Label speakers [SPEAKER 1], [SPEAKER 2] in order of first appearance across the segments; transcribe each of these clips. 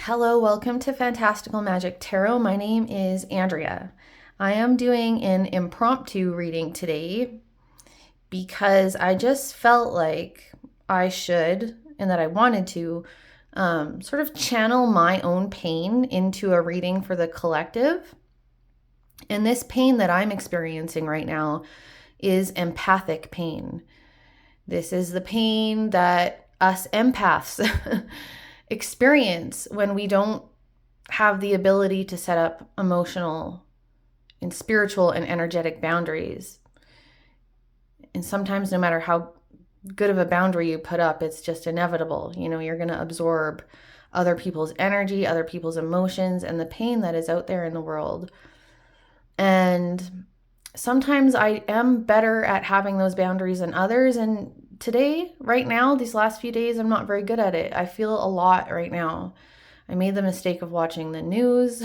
[SPEAKER 1] Hello, welcome to Fantastical Magic Tarot. My name is Andrea. I am doing an impromptu reading today because I just felt like I should and that I wanted to sort of channel my own pain into a reading for the collective. And this pain that I'm experiencing right now is empathic pain. This is the pain that us empaths experience when we don't have the ability to set up emotional and spiritual and energetic boundaries. And sometimes no matter how good of a boundary you put up, it's just inevitable. You know, you're going to absorb other people's energy, other people's emotions, and the pain that is out there in the world. And sometimes I am better at having those boundaries than others. And today, right now, these last few days, I'm not very good at it. I feel a lot right now. I made the mistake of watching the news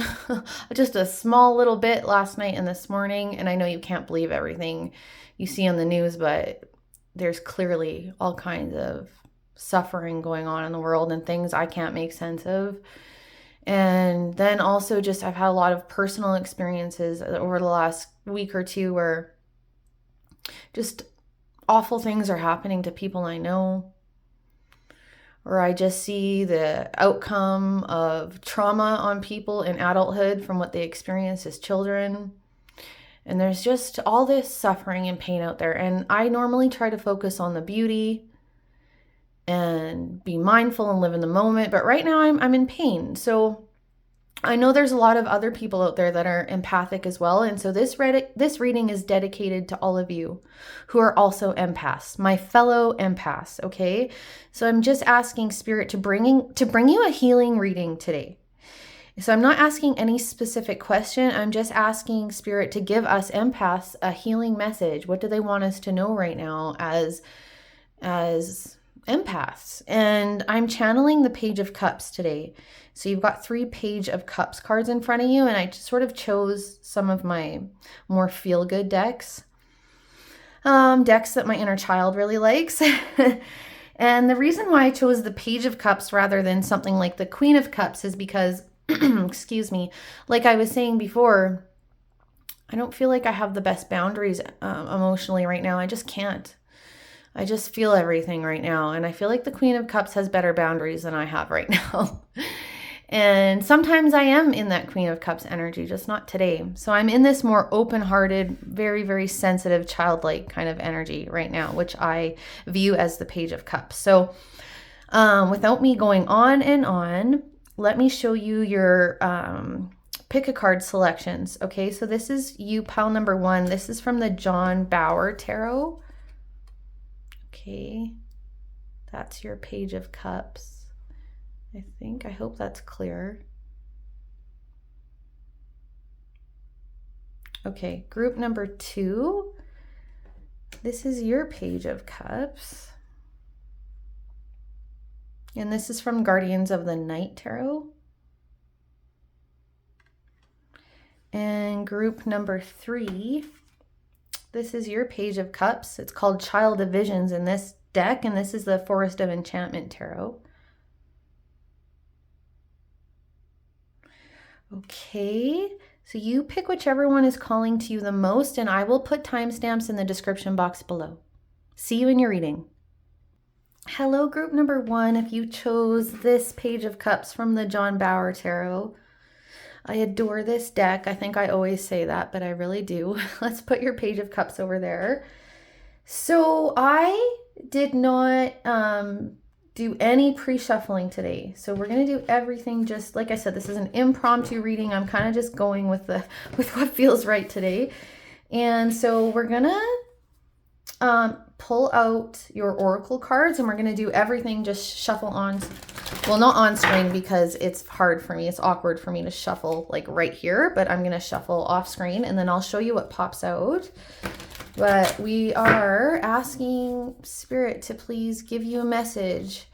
[SPEAKER 1] just a small little bit last night and this morning. And I know you can't believe everything you see on the news, but there's clearly all kinds of suffering going on in the world and things I can't make sense of. And then also just I've had a lot of personal experiences over the last week or two where just awful things are happening to people I know, or I just see the outcome of trauma on people in adulthood from what they experienced as children. And there's just all this suffering and pain out there. And I normally try to focus on the beauty and be mindful and live in the moment. But right now I'm in pain. So I know there's a lot of other people out there that are empathic as well. And so this reading is dedicated to all of you who are also empaths, my fellow empaths, okay? So I'm just asking Spirit to bring you a healing reading today. So I'm not asking any specific question. I'm just asking Spirit to give us empaths a healing message. What do they want us to know right now as empaths? And I'm channeling the Page of Cups today. So you've got 3 Page of Cups cards in front of you, and I just sort of chose some of my more feel-good decks. Decks that my inner child really likes. And the reason why I chose the Page of Cups rather than something like the Queen of Cups is because, excuse me, like I was saying before, I don't feel like I have the best boundaries emotionally right now. I just can't. I just feel everything right now. And I feel like the Queen of Cups has better boundaries than I have right now. And sometimes I am in that Queen of Cups energy, just not today. So I'm in this more open-hearted, very, very sensitive, childlike kind of energy right now, which I view as the Page of Cups. So without me going on and on, let me show you your pick a card selections. Okay, so this is you, pile number 1. This is from the John Bauer Tarot. Okay, that's your Page of Cups. I hope that's clear. Okay, group number 2. This is your Page of Cups. And this is from Guardians of the Night Tarot. And group number 3. This is your Page of Cups. It's called Child of Visions in this deck, and this is the Forest of Enchantment Tarot. Okay, so you pick whichever one is calling to you the most, and I will put timestamps in the description box below. See you in your reading. Hello, group number 1. If you chose this Page of Cups from the John Bauer Tarot, I adore this deck. I think I always say that, but I really do. Let's put your Page of Cups over there. So I did not do any pre-shuffling today. So we're going to do everything just like I said. This is an impromptu reading. I'm kind of just going with what feels right today. And so we're going to pull out your oracle cards, and we're going to do everything just shuffle on, well, not on screen because it's hard for me. It's awkward for me to shuffle like right here, but I'm going to shuffle off screen and then I'll show you what pops out. But we are asking Spirit to please give you a message.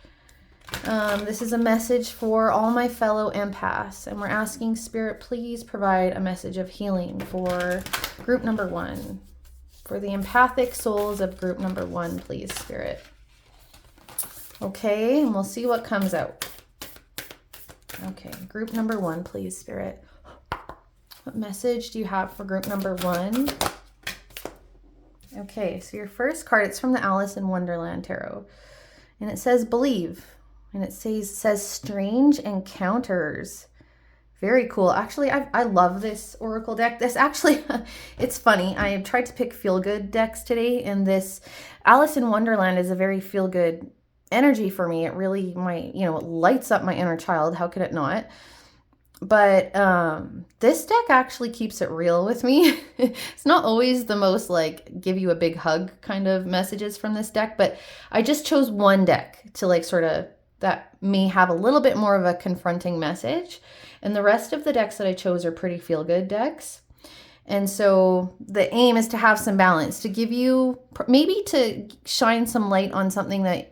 [SPEAKER 1] This is a message for all my fellow empaths, and we're asking Spirit, please provide a message of healing for group number 1. For the empathic souls of group number 1, please, Spirit. Okay, and we'll see what comes out. Okay, group number 1, please, Spirit. What message do you have for group number 1? Okay, so your first card, it's from the Alice in Wonderland Tarot. And it says believe. And it says strange encounters. Very cool. Actually, I love this oracle deck. This actually, it's funny. I tried to pick feel-good decks today, and this Alice in Wonderland is a very feel-good energy for me. It really, it lights up my inner child. How could it not? But this deck actually keeps it real with me. It's not always the most like give you a big hug kind of messages from this deck, but I just chose one deck to like sort of that may have a little bit more of a confronting message. And the rest of the decks that I chose are pretty feel-good decks. And so the aim is to have some balance, to give you, maybe to shine some light on something that,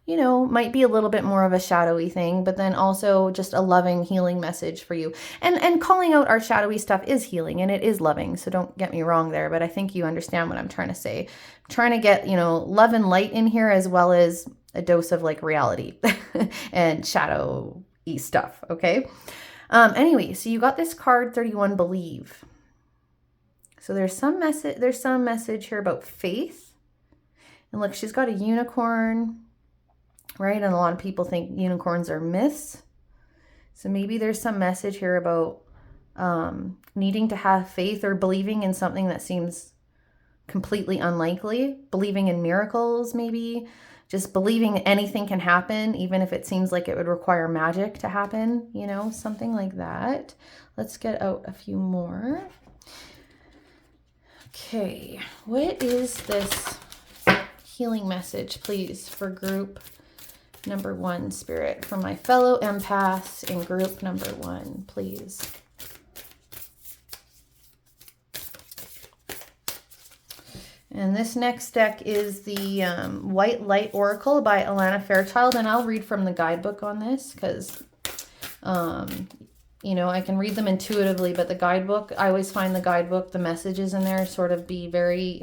[SPEAKER 1] might be a little bit more of a shadowy thing, but then also just a loving, healing message for you. And calling out our shadowy stuff is healing and it is loving. So don't get me wrong there, but I think you understand what I'm trying to say. I'm trying to get, love and light in here as well as a dose of like reality and shadowy stuff. Okay. Anyway, so you got this card 31, believe. So there's some message here about faith. And look, she's got a unicorn, right? And a lot of people think unicorns are myths. So maybe there's some message here about needing to have faith or believing in something that seems completely unlikely, believing in miracles, maybe just believing anything can happen, even if it seems like it would require magic to happen, something like that. Let's get out a few more. Okay, what is this healing message, please, for group number 1, Spirit, for my fellow empaths in group number 1, please. And this next deck is the White Light Oracle by Alana Fairchild, and I'll read from the guidebook on this because, I can read them intuitively, but the guidebook, I always find the guidebook, the messages in there sort of be very,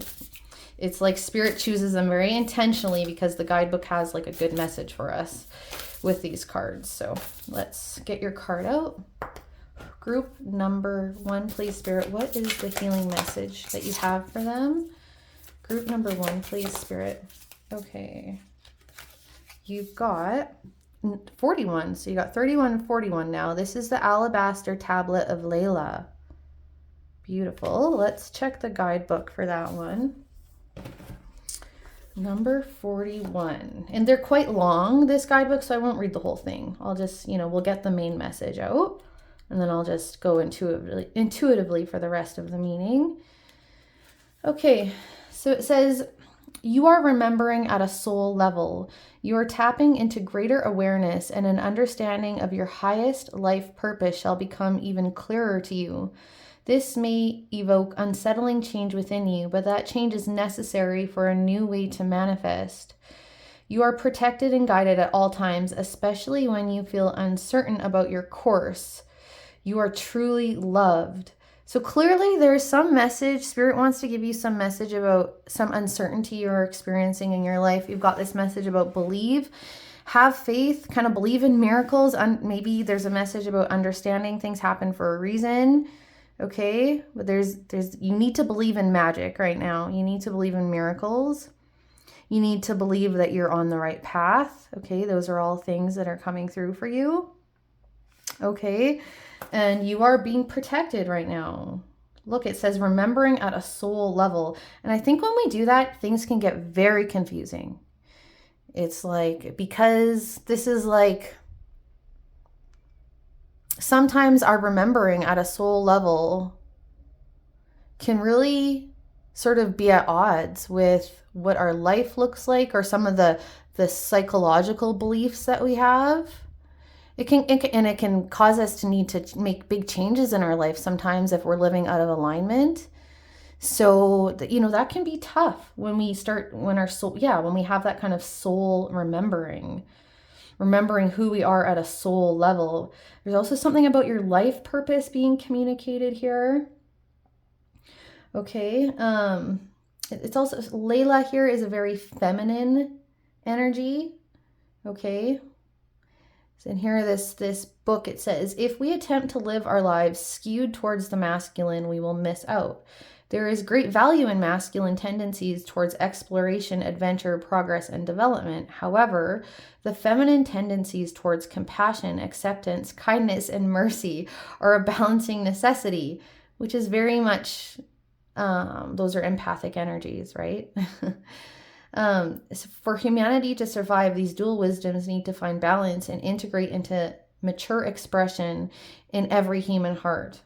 [SPEAKER 1] it's like Spirit chooses them very intentionally because the guidebook has like a good message for us with these cards. So let's get your card out. Group number 1, please, Spirit. What is the healing message that you have for them? Group number 1, please, Spirit. Okay. You've got 41. So you got 31 and 41 now. This is the Alabaster Tablet of Layla. Beautiful. Let's check the guidebook for that one. Number 41. And they're quite long, this guidebook, so I won't read the whole thing. I'll just, we'll get the main message out, and then I'll just go intuitively for the rest of the meaning. Okay, so it says, you are remembering at a soul level. You are tapping into greater awareness, and an understanding of your highest life purpose shall become even clearer to you. This may evoke unsettling change within you, but that change is necessary for a new way to manifest. You are protected and guided at all times, especially when you feel uncertain about your course. You are truly loved. So clearly there's some message. Spirit wants to give you some message about some uncertainty you're experiencing in your life. You've got this message about believe, have faith, kind of believe in miracles. Maybe there's a message about understanding things happen for a reason. Okay, but you need to believe in magic right now. You need to believe in miracles. You need to believe that you're on the right path. Okay, those are all things that are coming through for you. Okay, and you are being protected right now. Look, it says remembering at a soul level. And I think when we do that, things can get very confusing. It's like, because this is like, sometimes our remembering at a soul level can really sort of be at odds with what our life looks like, or some of the psychological beliefs that we have. It can cause us to need to make big changes in our life sometimes if we're living out of alignment. So, that can be tough when we have that kind of soul remembering who we are at a soul level. There's also something about your life purpose being communicated here. Okay. It's also, Layla here is a very feminine energy. Okay. So in here, this book, it says, if we attempt to live our lives skewed towards the masculine, we will miss out. There is great value in masculine tendencies towards exploration, adventure, progress, and development. However, the feminine tendencies towards compassion, acceptance, kindness, and mercy are a balancing necessity, which is very much, those are empathic energies, right? For humanity to survive, these dual wisdoms need to find balance and integrate into mature expression in every human heart.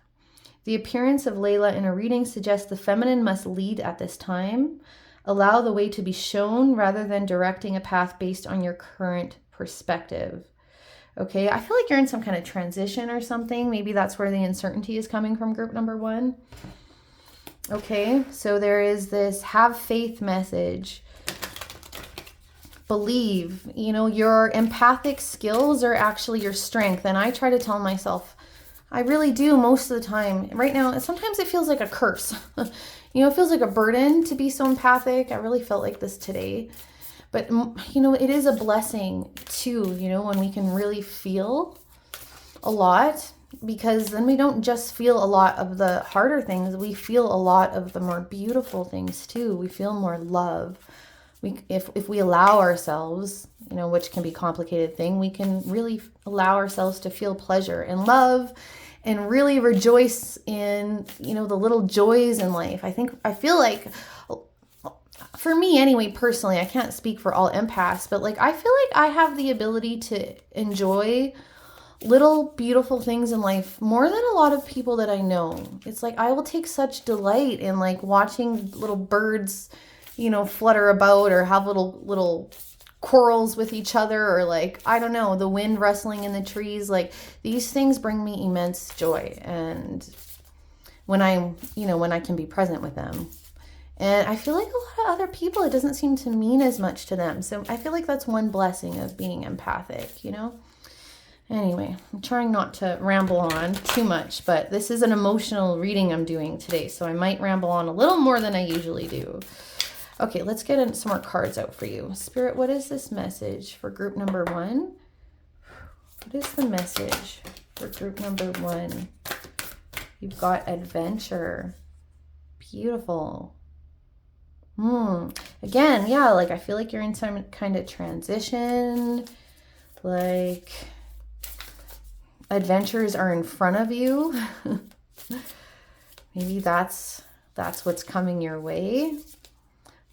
[SPEAKER 1] The appearance of Layla in a reading suggests the feminine must lead at this time, allow the way to be shown rather than directing a path based on your current perspective. Okay, I feel like you're in some kind of transition or something. Maybe that's where the uncertainty is coming from, group number 1. Okay, so there is this have faith message. Believe, your empathic skills are actually your strength. And I try to tell myself, I really do most of the time. Right now, sometimes it feels like a curse. It feels like a burden to be so empathic. I really felt like this today. But, it is a blessing too, when we can really feel a lot, because then we don't just feel a lot of the harder things. We feel a lot of the more beautiful things too. We feel more love. If we allow ourselves, which can be a complicated thing, we can really allow ourselves to feel pleasure and love and really rejoice in, the little joys in life. I feel like, for me anyway, personally, I can't speak for all empaths, but I feel like I have the ability to enjoy little beautiful things in life more than a lot of people that I know. It's like I will take such delight in watching little birds flutter about, or have little quarrels with each other, or I don't know, the wind rustling in the trees. These things bring me immense joy, and when I can be present with them. And I feel like a lot of other people, it doesn't seem to mean as much to them. So I feel like that's one blessing of being empathic, Anyway, I'm trying not to ramble on too much, but this is an emotional reading I'm doing today, so I might ramble on a little more than I usually do. Okay, let's get some more cards out for you. Spirit, what is this message for group number 1? What is the message for group number 1? You've got adventure. Beautiful. Again, yeah, I feel like you're in some kind of transition. Adventures are in front of you. Maybe that's what's coming your way.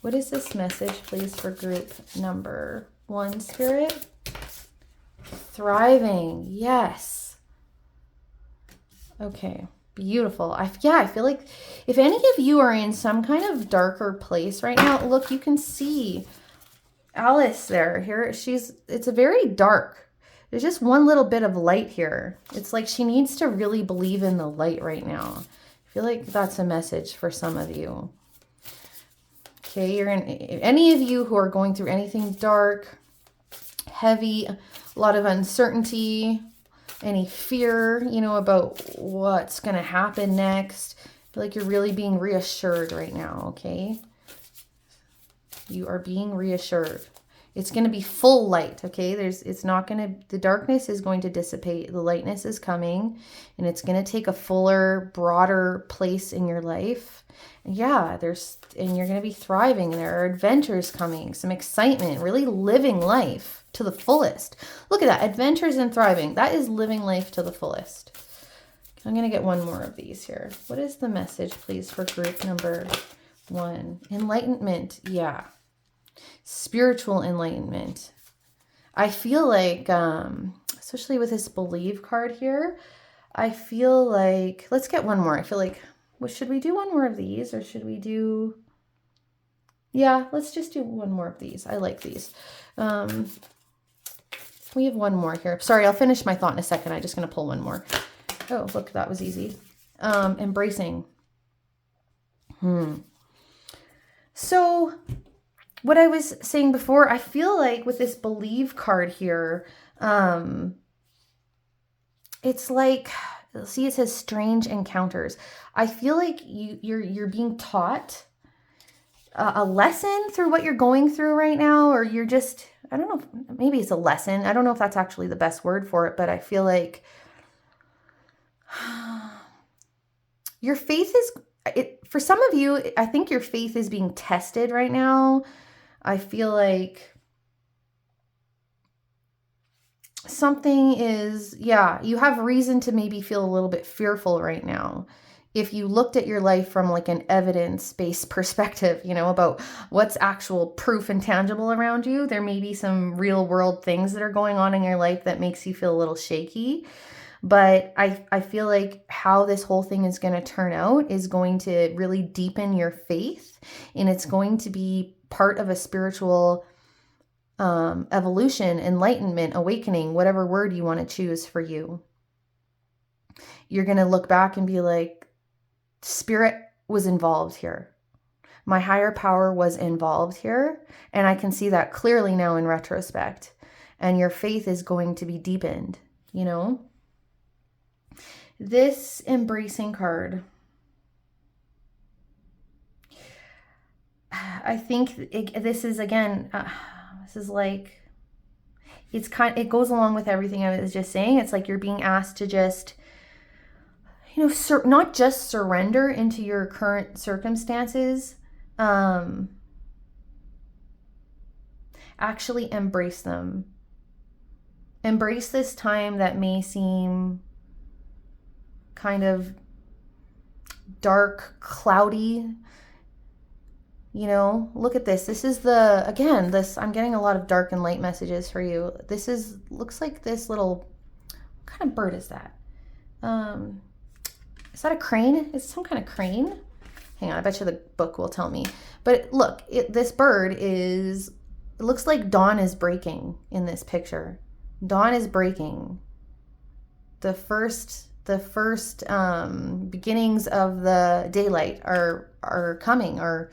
[SPEAKER 1] What is this message, please, for group number 1, Spirit? Thriving. Yes. Okay. Beautiful. I feel like if any of you are in some kind of darker place right now, look, you can see Alice there. Here, it's a very dark. There's just one little bit of light here. It's like she needs to really believe in the light right now. I feel like that's a message for some of you. Okay, any of you who are going through anything dark, heavy, a lot of uncertainty, any fear, about what's going to happen next. I feel like you're really being reassured right now, okay? You are being reassured. It's going to be full light, okay? The darkness is going to dissipate. The lightness is coming, and it's going to take a fuller, broader place in your life. And yeah, and you're going to be thriving. There are adventures coming, some excitement, really living life to the fullest. Look at that, adventures and thriving. That is living life to the fullest. I'm going to get one more of these here. What is the message, please, for group number 1? Enlightenment, yeah. Spiritual enlightenment. I feel like, especially with this believe card here, I feel like, let's get one more. I feel like, should we do one more of these, or should we do, yeah, let's just do one more of these. I like these. We have one more here. Sorry, I'll finish my thought in a second. I'm just going to pull one more. Oh, look, that was easy. Embracing. So what I was saying before, I feel like with this believe card here, it's like, see, it says strange encounters. I feel like you're being taught a lesson through what you're going through right now, or you're just, I don't know, maybe it's a lesson. I don't know if that's actually the best word for it, but I feel like your faith is, for some of you, I think your faith is being tested right now. I feel like something is, yeah, you have reason to maybe feel a little bit fearful right now. If you looked at your life from like an evidence-based perspective, you know, about what's actual proof and tangible around you, there may be some real world things that are going on in your life that makes you feel a little shaky. But I feel like how this whole thing is going to turn out is going to really deepen your faith, and it's going to be part of a spiritual evolution, enlightenment, awakening, whatever word you want to choose for you. You're going to look back and be like, Spirit was involved here. My higher power was involved here. And I can see that clearly now in retrospect. And your faith is going to be deepened, you know? This embracing card, I think this is, again, this is like, it goes along with everything I was just saying. It's like you're being asked to just, you know, not just surrender into your current circumstances, actually embrace them. Embrace this time that may seem kind of dark, cloudy. You know, look at this. This is I'm getting a lot of dark and light messages for you. Looks like this little, what kind of bird is that? Is that a crane? Is it some kind of crane? Hang on, I bet you the book will tell me. But look, this bird it looks like dawn is breaking in this picture. Dawn is breaking. The first beginnings of the daylight are coming, are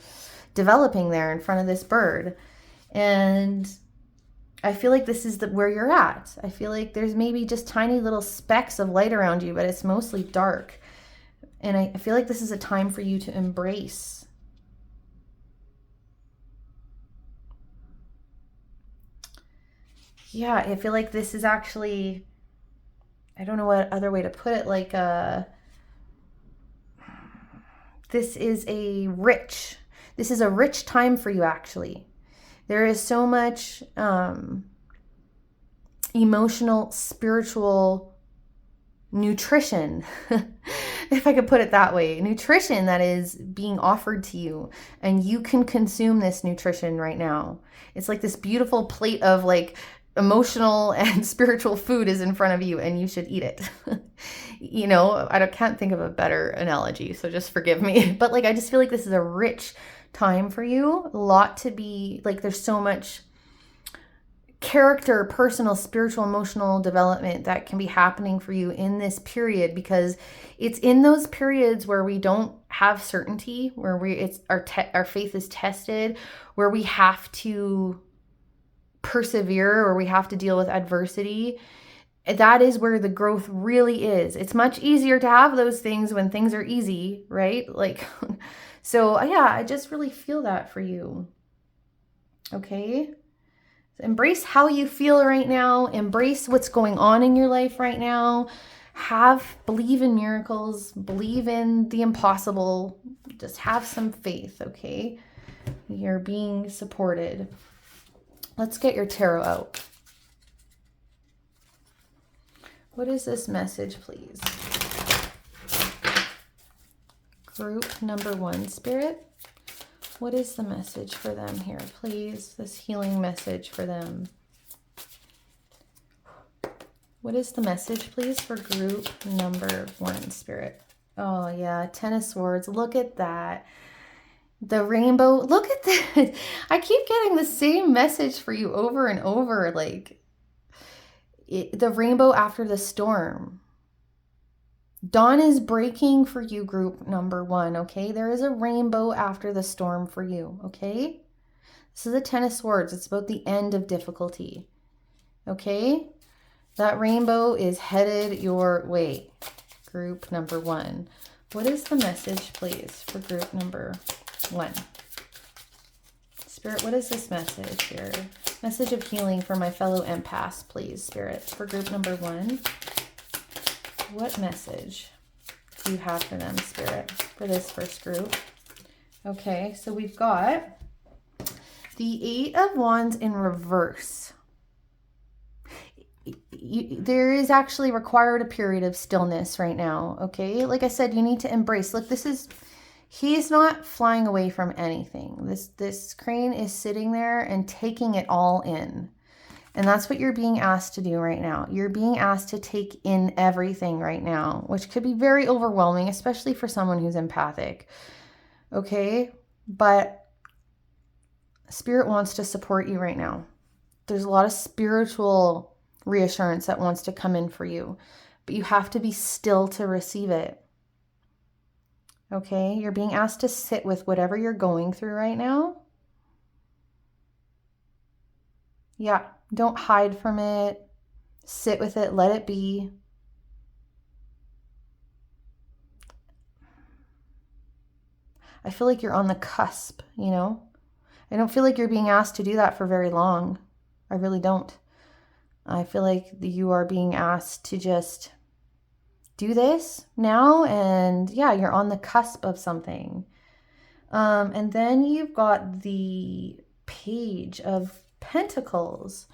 [SPEAKER 1] developing there in front of this bird. And I feel like this is where you're at. I feel like there's maybe just tiny little specks of light around you, but it's mostly dark. And I feel like this is a time for you to embrace. Yeah, I feel like this is actually, I don't know what other way to put it, like this is a rich time for you, actually. There is so much emotional, spiritual nutrition, if I could put it that way, nutrition that is being offered to you, and you can consume this nutrition right now. It's like this beautiful plate of like emotional and spiritual food is in front of you, and you should eat it. You know, can't think of a better analogy, so just forgive me. But like, I just feel like this is a rich time for you. A lot to be like, there's so much character, personal, spiritual, emotional development that can be happening for you in this period, because it's in those periods where we don't have certainty, where our faith is tested, where we have to persevere, or we have to deal with adversity. That is where the growth really is. It's much easier to have those things when things are easy, right? Like, so yeah, I just really feel that for you. Okay. Embrace how you feel right now. Embrace what's going on in your life right now. Believe in miracles. Believe in the impossible. Just have some faith, okay? You're being supported. Let's get your tarot out. What is this message, please? Group number 1, Spirit. What is the message for them here, please? This healing message for them. What is the message, please, for group number 1, Spirit? Oh, yeah, 10 of Swords. Look at that. The rainbow. Look at that. I keep getting the same message for you over and over. Like, the rainbow after the storm. Dawn is breaking for you, group number 1, okay? There is a rainbow after the storm for you, okay? This is the 10 of Swords. It's about the end of difficulty, okay? That rainbow is headed your way, group number 1. What is the message, please, for group number 1? Spirit, what is this message here? Message of healing for my fellow empaths, please, Spirit. For group number 1, what message do you have for them, Spirit, for this first group? Okay, so we've got the 8 of Wands in reverse. There is actually required a period of stillness right now, okay? Like I said, you need to embrace. Look, he's not flying away from anything. This crane is sitting there and taking it all in. And that's what you're being asked to do right now. You're being asked to take in everything right now, which could be very overwhelming, especially for someone who's empathic, okay? But Spirit wants to support you right now. There's a lot of spiritual reassurance that wants to come in for you, but you have to be still to receive it. Okay? You're being asked to sit with whatever you're going through right now. Yeah, don't hide from it. Sit with it, let it be. I feel like you're on the cusp, you know? I don't feel like you're being asked to do that for very long. I really don't. I feel like you are being asked to just do this now, and yeah, you're on the cusp of something. And then you've got the Page of Pentacles.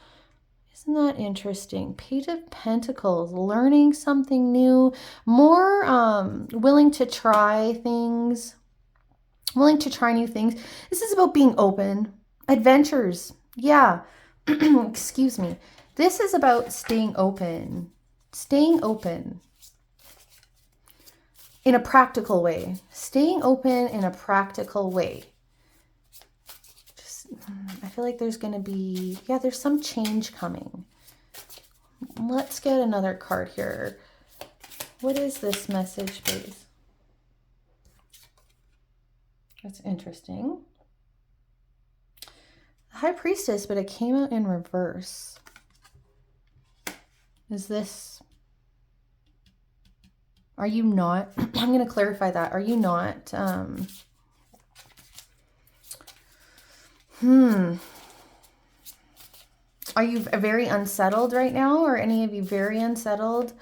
[SPEAKER 1] Isn't that interesting? Page of Pentacles, learning something new, more willing to try things, willing to try new things. This is about being open. Adventures. Yeah. Excuse me. This is about staying open. Staying open in a practical way. Staying open in a practical way. I feel like there's going to be, yeah, there's some change coming. Let's get another card here. What is this message, please? That's interesting. High Priestess, but it came out in reverse. Is this... Are you not... I'm going to clarify that. Are you not... Are you very unsettled right now? Or any of you very unsettled?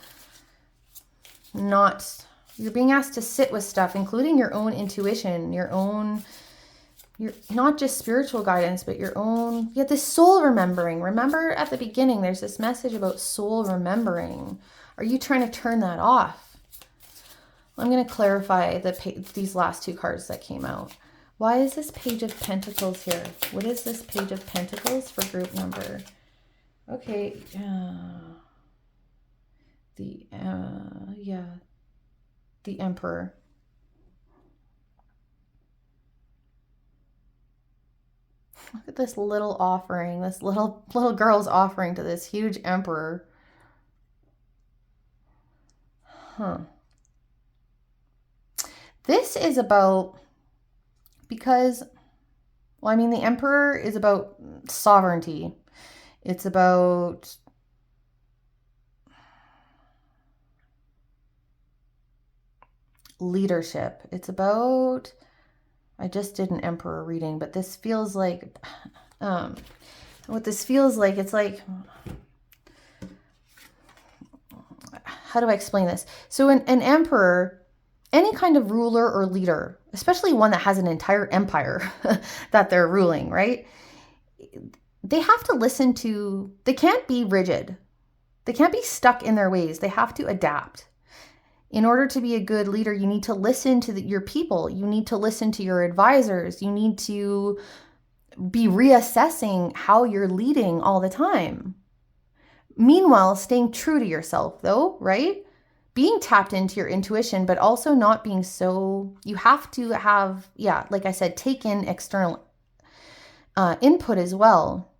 [SPEAKER 1] Not... You're being asked to sit with stuff, including your own intuition, your not just spiritual guidance, but your own, yeah, this soul remembering. Remember at the beginning, there's this message about soul remembering. Are you trying to turn that off? I'm going to clarify these last 2 cards that came out. Why is this Page of Pentacles here? What is this Page of Pentacles for group number? Okay. The Emperor. Look at this little offering, this little girl's offering to this huge emperor. This is about, because, well, I mean, the emperor is about sovereignty. It's about leadership. It's about, I just did an emperor reading, but this feels like, what this feels like, it's like, how do I explain this? So an emperor, any kind of ruler or leader, especially one that has an entire empire that they're ruling, right? They have to listen to, they can't be rigid. They can't be stuck in their ways. They have to adapt. In order to be a good leader, you need to listen to your people. You need to listen to your advisors. You need to be reassessing how you're leading all the time. Meanwhile, staying true to yourself though, right? Being tapped into your intuition, but also not being so, you have to have, yeah, like I said, take in external input as well.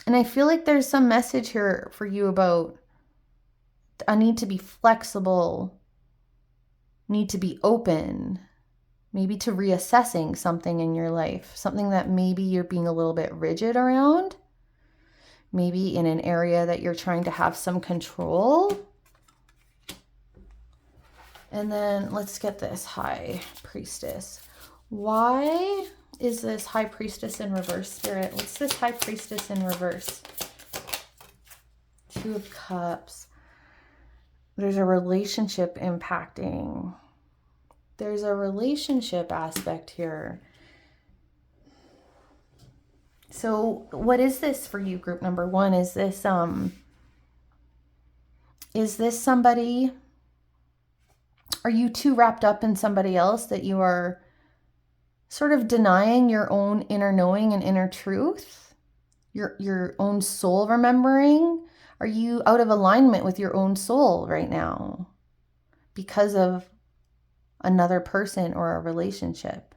[SPEAKER 1] And I feel like there's some message here for you about a need to be flexible, need to be open, maybe to reassessing something in your life, something that maybe you're being a little bit rigid around, maybe in an area that you're trying to have some control. And then let's get this High Priestess. Why is this High Priestess in reverse, Spirit? What's this High Priestess in reverse? Two of Cups. There's a relationship impacting. There's a relationship aspect here. So what is this for you, group number one? Is this somebody, are you too wrapped up in somebody else that you are sort of denying your own inner knowing and inner truth? Your own soul remembering? Are you out of alignment with your own soul right now because of another person or a relationship?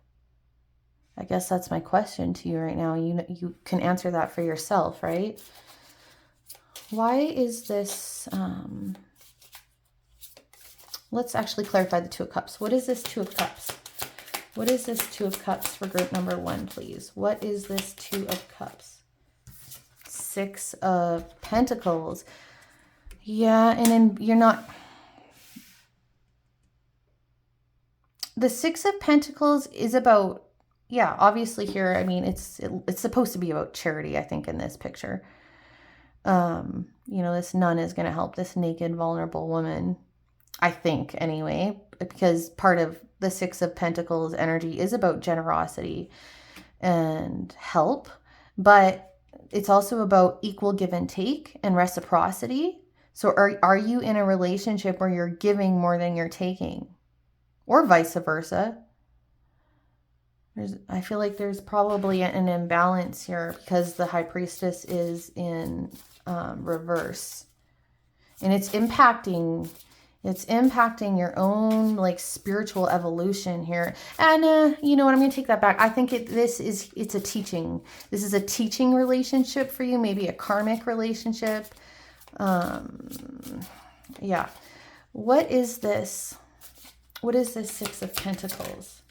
[SPEAKER 1] I guess that's my question to you right now. You can answer that for yourself, right? Why is this, let's actually clarify the Two of Cups. What is this Two of Cups? What is this Two of Cups for group number one, please? What is this Two of Cups? Six of Pentacles. Yeah, and then you're not... The Six of Pentacles is about, yeah, obviously here, I mean, it's supposed to be about charity, I think, in this picture. You know, this nun is going to help this naked, vulnerable woman, I think, anyway, because part of the Six of Pentacles energy is about generosity and help, but it's also about equal give and take and reciprocity. So are you in a relationship where you're giving more than you're taking, or vice versa? I feel like there's probably an imbalance here because the High Priestess is in reverse, and it's impacting your own like spiritual evolution here. And you know what, I'm going to take that back. I think it's a teaching. This is a teaching relationship for you, maybe a karmic relationship. Yeah. What is this? What is this Six of Pentacles?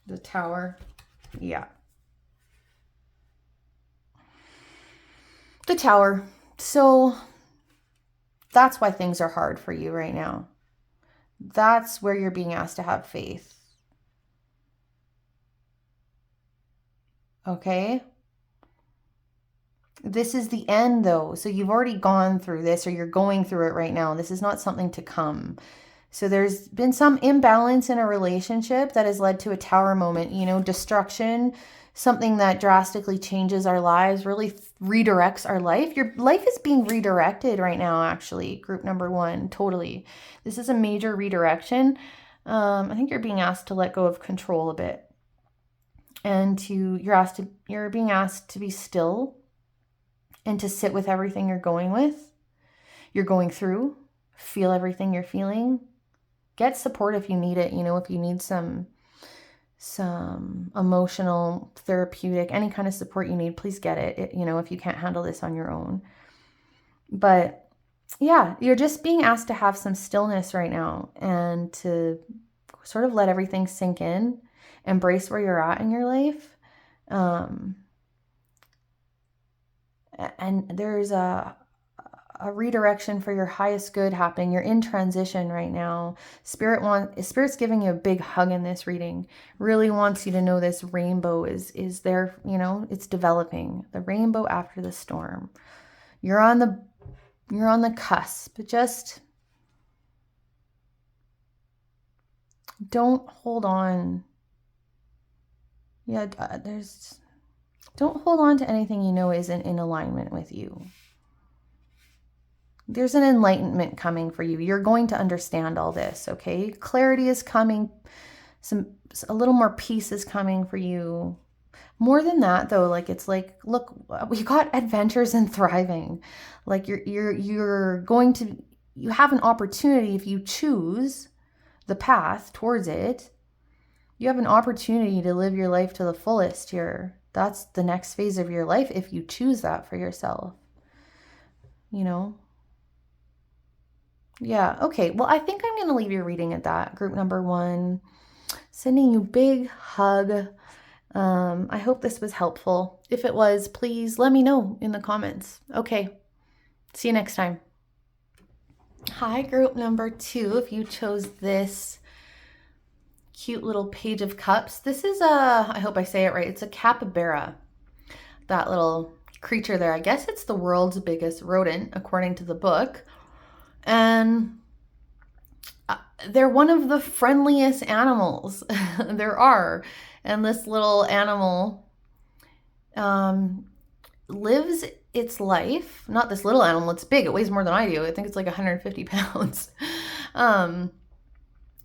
[SPEAKER 1] The Tower. Yeah. The Tower. So that's why things are hard for you right now. That's where you're being asked to have faith. Okay? This is the end though. So you've already gone through this, or you're going through it right now. This is not something to come. So there's been some imbalance in a relationship that has led to a Tower moment, you know, destruction, something that drastically changes our lives, really redirects our life. Your life is being redirected right now, actually, group number one, totally. This is a major redirection. I think you're being asked to let go of control a bit. And you're being asked to be still and to sit with everything you're going through, feel everything you're feeling. Get support if you need it. You know, if you need some emotional, therapeutic, any kind of support you need, please get it. You know, if you can't handle this on your own. But yeah, you're just being asked to have some stillness right now and to sort of let everything sink in, embrace where you're at in your life. And there's a redirection for your highest good happening. You're in transition right now. Spirit's giving you a big hug in this reading. Really wants you to know this rainbow is there, you know, it's developing. The rainbow after the storm. You're on the cusp. Just don't hold on. Yeah, don't hold on to anything you know isn't in alignment with you. There's an enlightenment coming for you. You're going to understand all this, okay? Clarity is coming. A little more peace is coming for you. More than that, though, like it's like, look, we got adventures and thriving. Like you're going to, you have an opportunity if you choose the path towards it. You have an opportunity to live your life to the fullest here. That's the next phase of your life if you choose that for yourself. You know? Yeah, okay. Well, I think I'm going to leave your reading at that. Group number one. Sending you a big hug. I hope this was helpful. If it was, please let me know in the comments. Okay. See you next time. Hi, group number two. If you chose this cute little Page of Cups. This is I hope I say it right, it's a capybara. That little creature there. I guess it's the world's biggest rodent, according to the book. And they're one of the friendliest animals there are. And this little animal lives its life. Not this little animal, it's big. It weighs more than I do. I think it's like 150 pounds.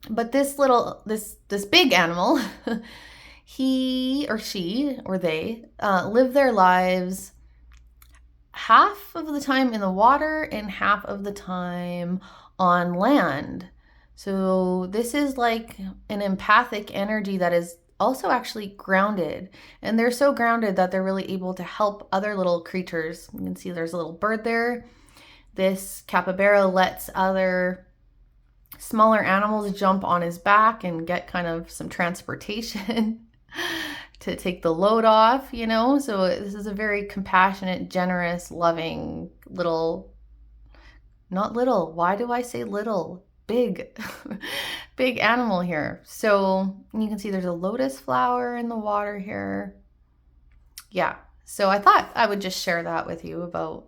[SPEAKER 1] But this big animal, he or she or they live their lives half of the time in the water and half of the time on land. So this is like an empathic energy that is also actually grounded. And they're so grounded that they're really able to help other little creatures. You can see there's a little bird there. This capybara lets other smaller animals jump on his back and get kind of some transportation to take the load off, you know? So this is a very compassionate, generous, loving little, not little, why do I say little? Big, big animal here. So you can see there's a lotus flower in the water here. Yeah, so I thought I would just share that with you about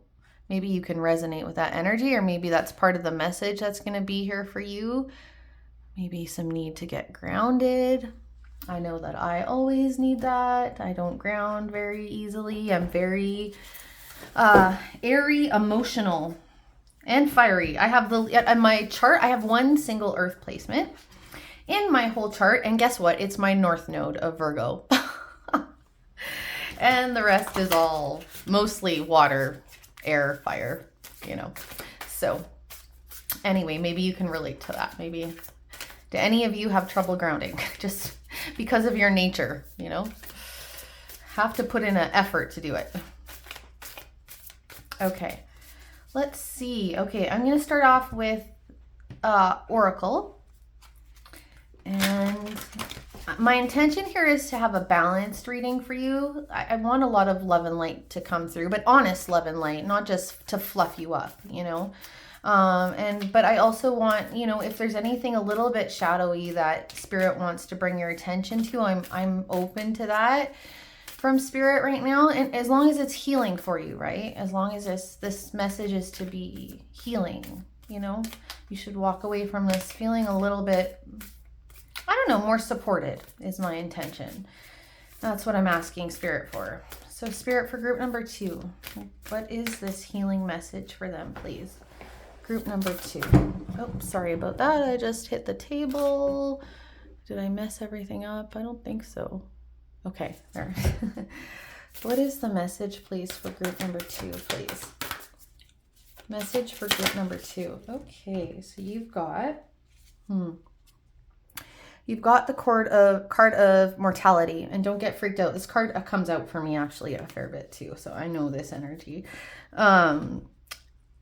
[SPEAKER 1] maybe you can resonate with that energy, or maybe that's part of the message that's going to be here for you. Maybe some need to get grounded. I know that I always need that. I don't ground very easily. I'm very airy, emotional, and fiery. I have in my chart, I have one single earth placement in my whole chart. And guess what? It's my north node of Virgo. And the rest is all mostly water, air, fire, you know. So anyway, maybe you can relate to that. Maybe, do any of you have trouble grounding? Just because of your nature, you know? Have to put in an effort to do it. Okay. Let's see. Okay, I'm going to start off with Oracle. And my intention here is to have a balanced reading for you. I want a lot of love and light to come through, but honest love and light, not just to fluff you up, you know. But I also want, you know, if there's anything a little bit shadowy that Spirit wants to bring your attention to, I'm open to that from Spirit right now, and as long as it's healing for you, right? As long as this message is to be healing, you know, you should walk away from this feeling a little bit, I don't know, more supported is my intention. That's what I'm asking Spirit for. So Spirit, for group number 2, what is this healing message for them, please? Group number 2. Oh, sorry about that. I just hit the table. Did I mess everything up? I don't think so. Okay, there. What is the message, please, for group number 2, please? Message for group number 2. Okay, so you've got the card of mortality, and don't get freaked out. This card comes out for me actually a fair bit too, so I know this energy.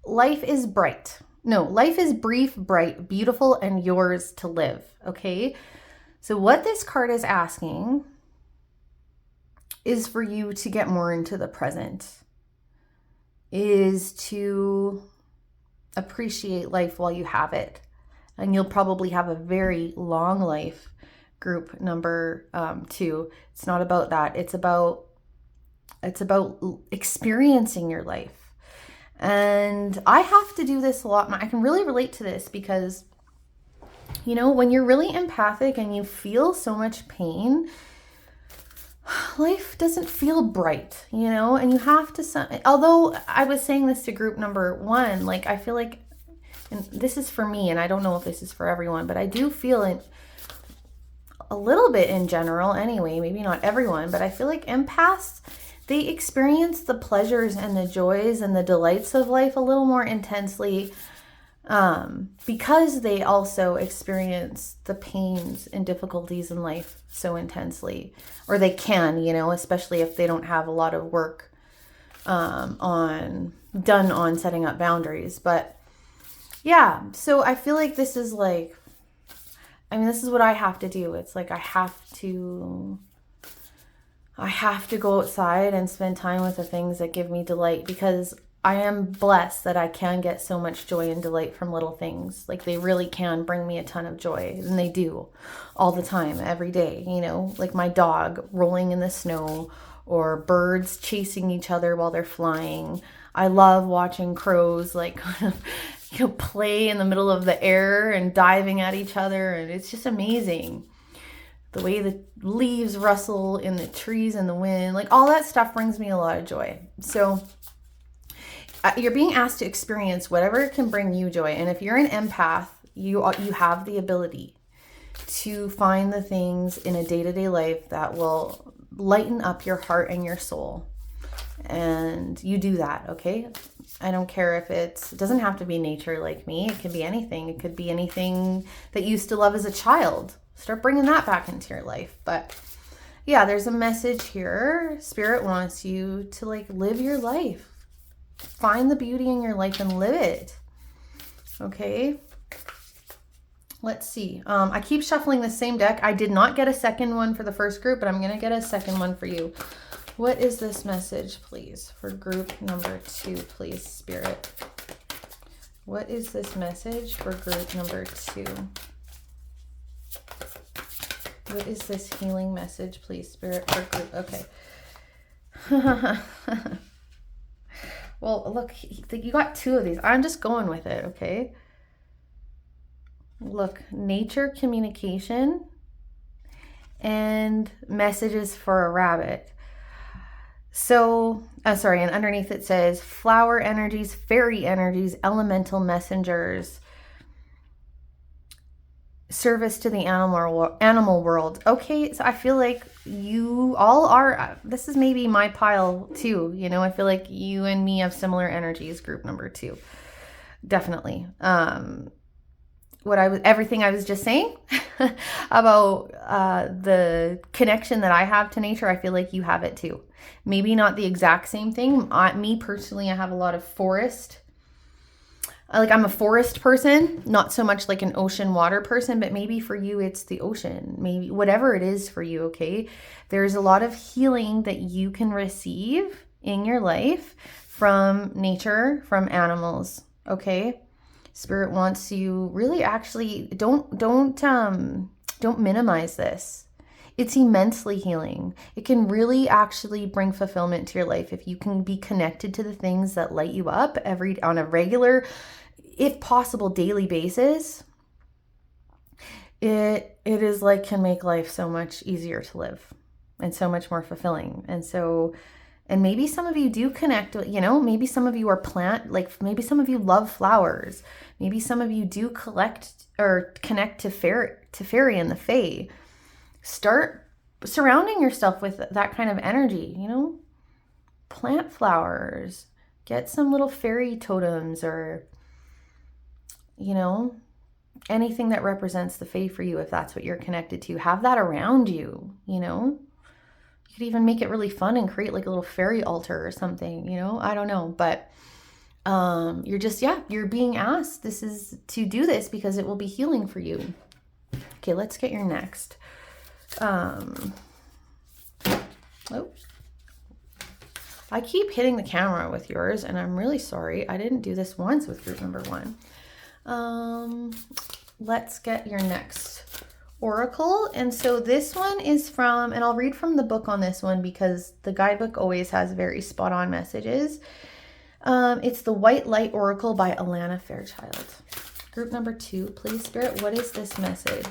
[SPEAKER 1] Life is bright. No, life is brief, bright, beautiful, and yours to live. Okay, so what this card is asking is for you to get more into the present, is to appreciate life while you have it. And you'll probably have a very long life, group number 2. It's not about that. It's about experiencing your life. And I have to do this a lot. I can really relate to this because, you know, when you're really empathic and you feel so much pain, life doesn't feel bright, you know, and you have to, although I was saying this to group number 1, like, I feel like, and this is for me, and I don't know if this is for everyone, but I do feel it a little bit in general anyway, maybe not everyone, but I feel like empaths, they experience the pleasures and the joys and the delights of life a little more intensely because they also experience the pains and difficulties in life so intensely, or they can, you know, especially if they don't have a lot of work done on setting up boundaries. But yeah, so I feel like this is like, I mean, this is what I have to do. It's like I have to go outside and spend time with the things that give me delight, because I am blessed that I can get so much joy and delight from little things. Like they really can bring me a ton of joy, and they do all the time, every day, like my dog rolling in the snow or birds chasing each other while they're flying. I love watching crows like kind of play in the middle of the air and diving at each other, and it's just amazing. The way the leaves rustle in the trees in the wind, like all that stuff brings me a lot of joy. So you're being asked to experience whatever can bring you joy. And if you're an empath, you have the ability to find the things in a day-to-day life that will lighten up your heart and your soul. And you do that, okay? I don't care if it doesn't have to be nature like me. It could be anything. It could be anything that you used to love as a child. Start bringing that back into your life. But yeah, there's a message here. Spirit wants you to live your life. Find the beauty in your life and live it. Okay. Let's see. I keep shuffling the same deck. I did not get a second one for the first group, but I'm going to get a second one for you. What is this message, please, for group number 2, please, Spirit? What is this message for group number 2? What is this healing message, please, Spirit, for group? Okay. Well, look, you got 2 of these. I'm just going with it, okay? Look, nature communication and messages for a rabbit. So, and underneath it says flower energies, fairy energies, elemental messengers, service to the animal world. Okay, so I feel like you all are, this is maybe my pile too, I feel like you and me have similar energies, group number 2. Definitely. Everything I was just saying about the connection that I have to nature, I feel like you have it too. Maybe not the exact same thing. Me personally, I have a lot of forest. I'm a forest person, not so much like an ocean water person, but maybe for you, it's the ocean, maybe whatever it is for you. Okay. There's a lot of healing that you can receive in your life from nature, from animals. Okay. Spirit wants you really actually don't minimize this. It's immensely healing. It can really actually bring fulfillment to your life if you can be connected to the things that light you up on a regular, if possible, daily basis. It is can make life so much easier to live and so much more fulfilling. And maybe some of you do connect, maybe some of you are maybe some of you love flowers. Maybe some of you do collect or connect to fairy and the fae. Start surrounding yourself with that kind of energy, plant flowers, get some little fairy totems or, anything that represents the fae for you. If that's what you're connected to, have that around you, You could even make it really fun and create a little fairy altar or something, I don't know, but you're being asked to do this because it will be healing for you. Okay, let's get your next. I keep hitting the camera with yours and I'm really sorry. I didn't do this once with group number 1. Let's get your next oracle. And so this one is and I'll read from the book on this one because the guidebook always has very spot on messages. It's the White Light Oracle by Alana Fairchild. Group number 2, please, Spirit. What is this message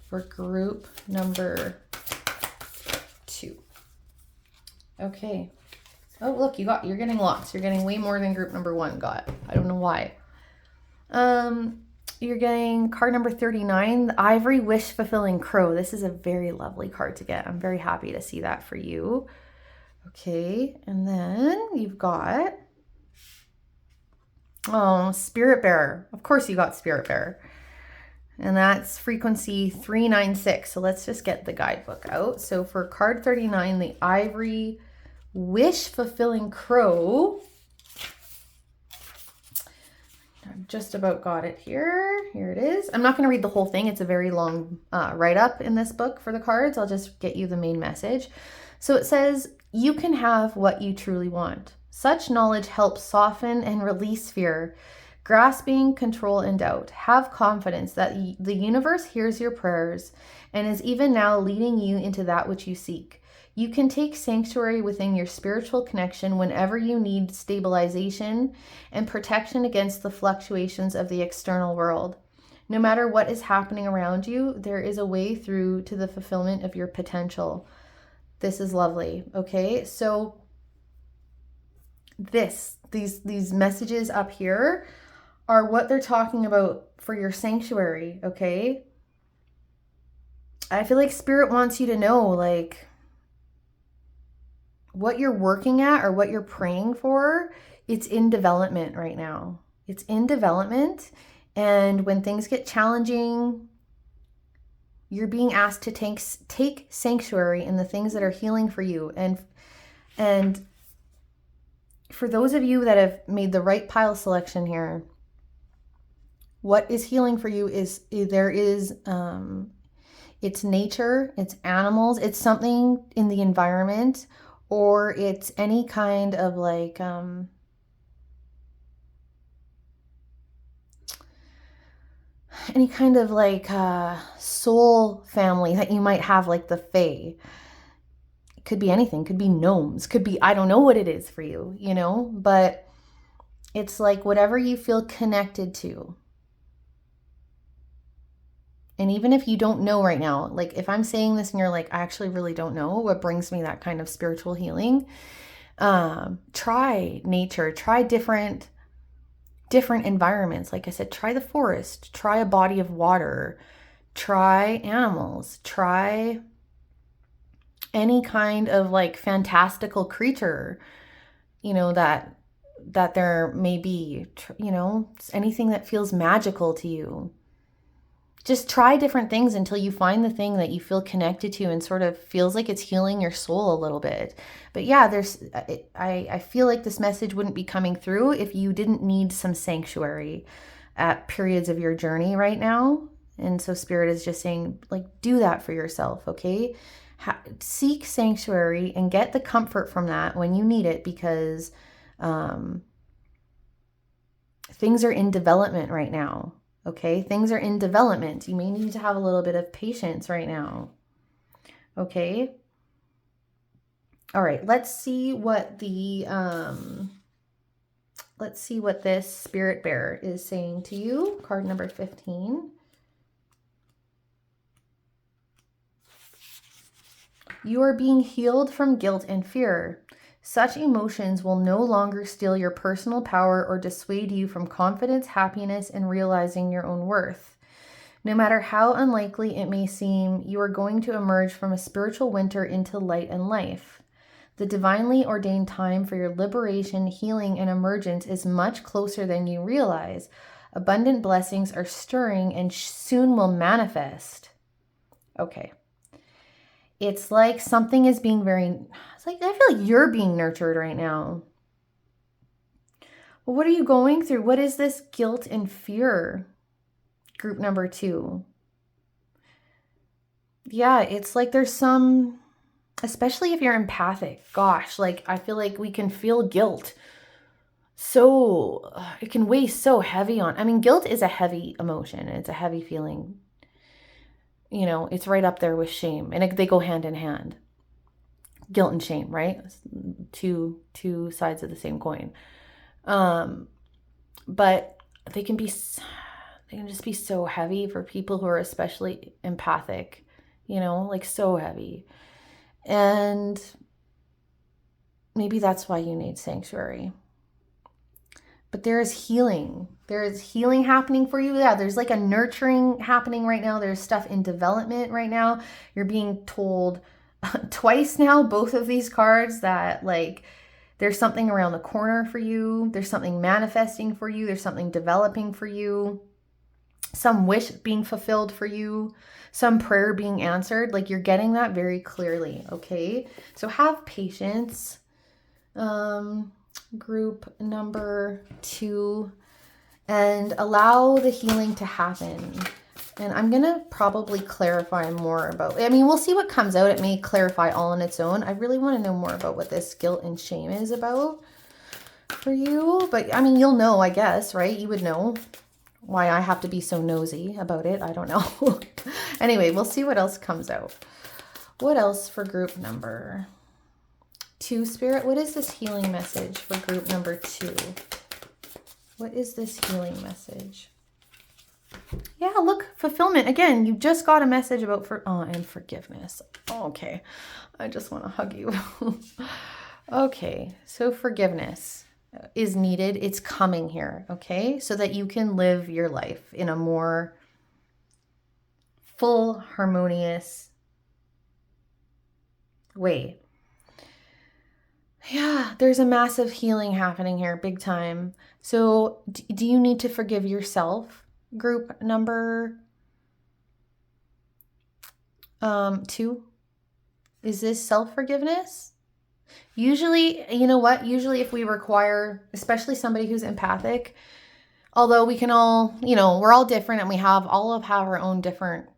[SPEAKER 1] for group number 2? Okay. Oh, look, you're getting lots. You're getting way more than group number 1 got. I don't know why. You're getting card number 39, the Ivory Wish Fulfilling Crow. This is a very lovely card to get. I'm very happy to see that for you. Okay, and then you've got, Spirit Bearer. Of course you got Spirit Bearer. And that's frequency 396. So let's just get the guidebook out. So for card 39, the Ivory Wish Fulfilling Crow. I've just about got it here. Here it is. I'm not going to read the whole thing. It's a very long write-up in this book for the cards. I'll just get you the main message. So it says, you can have what you truly want. Such knowledge helps soften and release fear, grasping control and doubt. Have confidence that the universe hears your prayers and is even now leading you into that which you seek. You can take sanctuary within your spiritual connection whenever you need stabilization and protection against the fluctuations of the external world. No matter what is happening around you, there is a way through to the fulfillment of your potential. This is lovely. Okay, so these messages up here are what they're talking about for your sanctuary. Okay, I feel like Spirit wants you to know, like, what you're working at or what you're praying for, it's in development right now. It's in development. And when things get challenging, you're being asked to take sanctuary in the things that are healing for you. And for those of you that have made the right pile selection here, what is healing for you is it's nature, it's animals, it's something in the environment, or it's any kind of like soul family that you might have, like the Fae. It could be anything, could be gnomes, could be, I don't know what it is for you, you know, but it's like whatever you feel connected to. And even if you don't know right now, like if I'm saying this and you're like, I actually really don't know what brings me that kind of spiritual healing, try nature, try different environments. Like I said, try the forest, try a body of water, try animals, try any kind of like fantastical creature, you know, that there may be, you know, anything that feels magical to you. Just try different things until you find the thing that you feel connected to and sort of feels like it's healing your soul a little bit. But yeah, I feel like this message wouldn't be coming through if you didn't need some sanctuary at periods of your journey right now. And so Spirit is just saying, like, do that for yourself, okay? Seek sanctuary and get the comfort from that when you need it, because things are in development right now. Okay, things are in development. You may need to have a little bit of patience right now. Okay. All right, let's see what this Spirit Bearer is saying to you. Card number 15. You are being healed from guilt and fear. Such emotions will no longer steal your personal power or dissuade you from confidence, happiness, and realizing your own worth. No matter how unlikely it may seem, you are going to emerge from a spiritual winter into light and life. The divinely ordained time for your liberation, healing, and emergence is much closer than you realize. Abundant blessings are stirring and soon will manifest. Okay. It's like something is being it's like, I feel like you're being nurtured right now. Well, what are you going through? What is this guilt and fear? Group number 2. Yeah, it's like there's some, especially if you're empathic, gosh, like I feel like we can feel guilt. So it can weigh so heavy on, I mean, guilt is a heavy emotion. It's a heavy feeling. You know, it's right up there with shame, and they go hand in hand. Guilt and shame, right? Two sides of the same coin. But they can just be so heavy for people who are especially empathic, you know, like so heavy. And maybe that's why you need sanctuary. But there is healing. There is healing happening for you. Yeah, there's like a nurturing happening right now. There's stuff in development right now. You're being told twice now, both of these cards, that like there's something around the corner for you. There's something manifesting for you. There's something developing for you. Some wish being fulfilled for you. Some prayer being answered. Like you're getting that very clearly, okay? So have patience. Group number 2, and allow the healing to happen. And I'm going to probably clarify more about, I mean, we'll see what comes out. It may clarify all on its own. I really want to know more about what this guilt and shame is about. for you. But I mean, you'll know, I guess, right? You would know. Why I have to be so nosy about it, I don't know. Anyway, we'll see what else comes out. What else for group number 2, Spirit? What is this healing message for group number 2? What is this healing message? Yeah, look, fulfillment. Again, you just got a message about and forgiveness. Oh, okay, I just want to hug you. Okay, so forgiveness is needed. It's coming here, okay? So that you can live your life in a more full, harmonious way. Yeah, there's a massive healing happening here, big time. So do you need to forgive yourself? Group number 2? Is this self-forgiveness? Usually, you know what? Usually if we require, especially somebody who's empathic, although we can all, we're all different and we have our own different,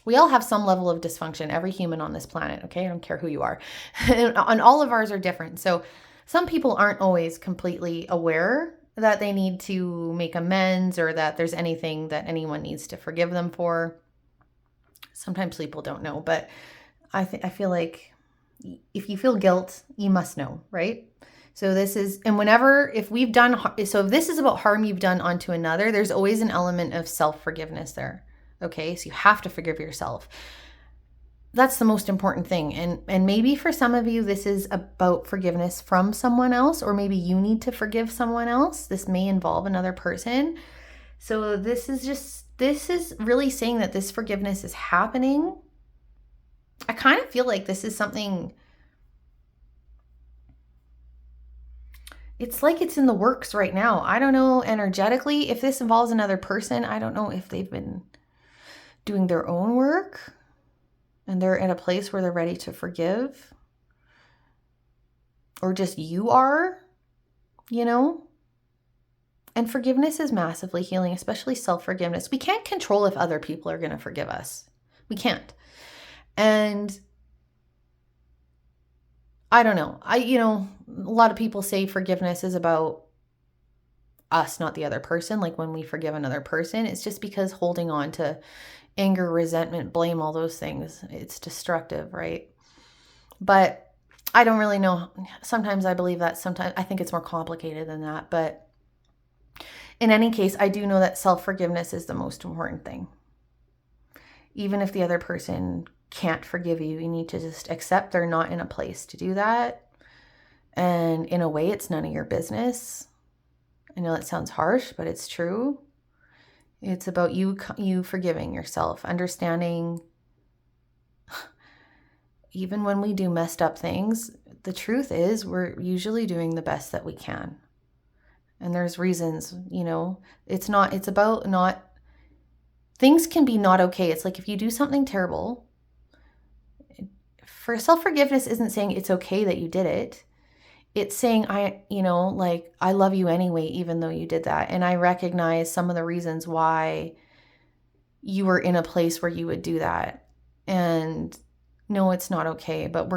[SPEAKER 1] we all have some level of dysfunction, every human on this planet, okay? I don't care who you are. And all of ours are different. So some people aren't always completely aware that they need to make amends or that there's anything that anyone needs to forgive them for. Sometimes people don't know, but I feel like if you feel guilt, you must know, right? So this is, and if this is about harm you've done onto another, there's always an element of self-forgiveness there. Okay, so you have to forgive yourself. That's the most important thing. And maybe for some of you, this is about forgiveness from someone else, or maybe you need to forgive someone else. This may involve another person. So this is really saying that this forgiveness is happening. I kind of feel like this is something, it's like it's in the works right now. I don't know energetically if this involves another person. I don't know if they've been doing their own work and they're in a place where they're ready to forgive, or just you are, And forgiveness is massively healing, especially self-forgiveness. We can't control if other people are going to forgive us. We can't. And I don't know. A lot of people say forgiveness is about us, not the other person. Like when we forgive another person, it's just because holding on to anger, resentment, blame, all those things, it's destructive, right? But I don't really know. Sometimes I believe that. Sometimes I think it's more complicated than that. But in any case, I do know that self-forgiveness is the most important thing. Even if the other person can't forgive you, you need to just accept they're not in a place to do that. And in a way, it's none of your business. I know that sounds harsh, but it's true. It's about you forgiving yourself, understanding even when we do messed up things, the truth is we're usually doing the best that we can. And there's reasons, it's about not, things can be not okay. It's like if you do something terrible, for self-forgiveness isn't saying it's okay that you did it. It's saying, I love you anyway, even though you did that. And I recognize some of the reasons why you were in a place where you would do that. And no, it's not okay, but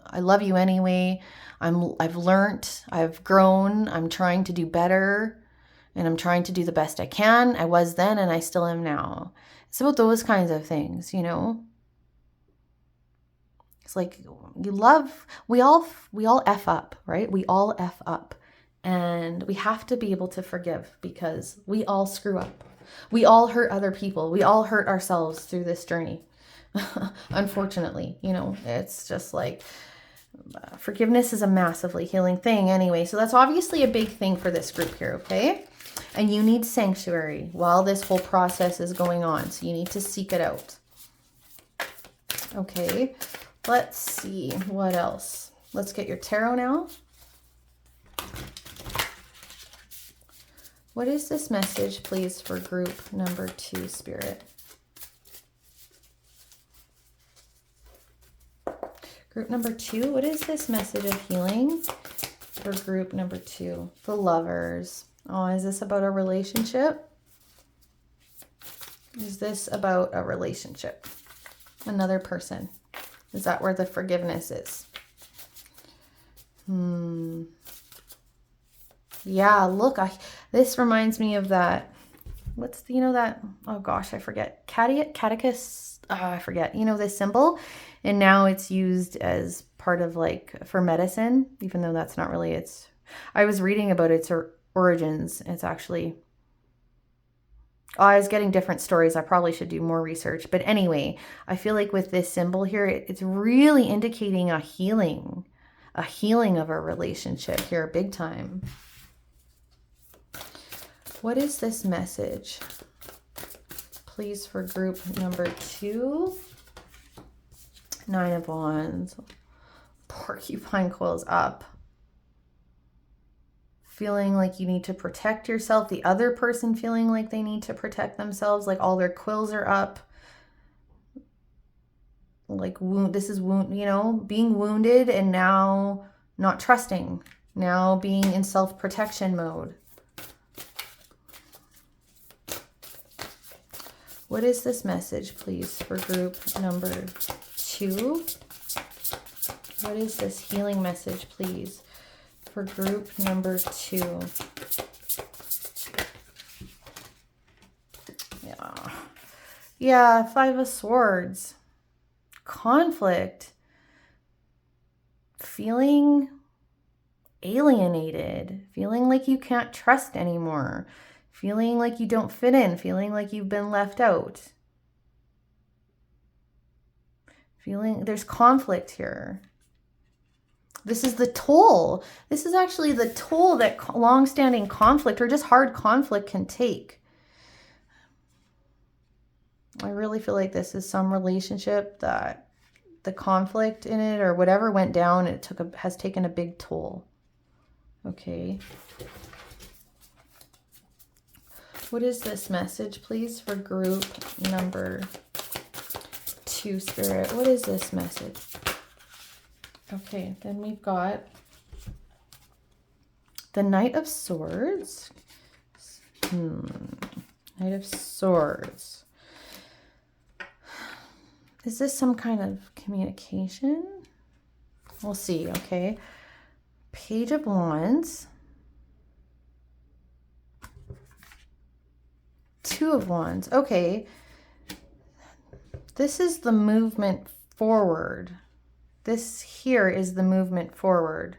[SPEAKER 1] I love you anyway. I've learned, I've grown, I'm trying to do better, and I'm trying to do the best I can. I was then and I still am now. It's about those kinds of things, It's like we all F up, right? We all F up. And we have to be able to forgive because we all screw up. We all hurt other people. We all hurt ourselves through this journey. Unfortunately, it's just like forgiveness is a massively healing thing anyway. So that's obviously a big thing for this group here, okay? And you need sanctuary while this whole process is going on. So you need to seek it out. Okay, let's see what else. Let's get your tarot now. What is this message, please, for group number 2, Spirit? Group number 2, what is this message of healing for group number 2? The Lovers. Oh, is this about a relationship? Is this about a relationship? Another person? Is that where the forgiveness is? Yeah, look, this reminds me of that. What's the, that, oh gosh, I forget. Catechus, I forget. This symbol, and now it's used as part of like for medicine, even though that's not really its. I was reading about its origins. It's actually. Oh, I was getting different stories. I probably should do more research. But anyway, I feel like with this symbol here, it's really indicating a healing of a relationship here, big time. What is this message? Please, for group number 2. 9 of Wands. Porcupine coils up. Feeling like you need to protect yourself. The other person feeling like they need to protect themselves. Like all their quills are up. Like this is being wounded and now not trusting. Now being in self-protection mode. What is this message, please, for group number 2? What is this healing message, please, for group number 2? Yeah, 5 of Swords. Conflict. Feeling alienated. Feeling like you can't trust anymore. Feeling like you don't fit in, feeling like you've been left out. Feeling there's conflict here. This is the toll. This is actually the toll that long-standing conflict or just hard conflict can take. I really feel like this is some relationship that the conflict in it or whatever went down, has taken a big toll. Okay. What is this message, please, for group number 2, Spirit? What is this message? Okay, then we've got the Knight of Swords. Knight of Swords. Is this some kind of communication? We'll see, okay. Page of Wands. 2 of Wands. Okay. This is the movement forward. This here is the movement forward.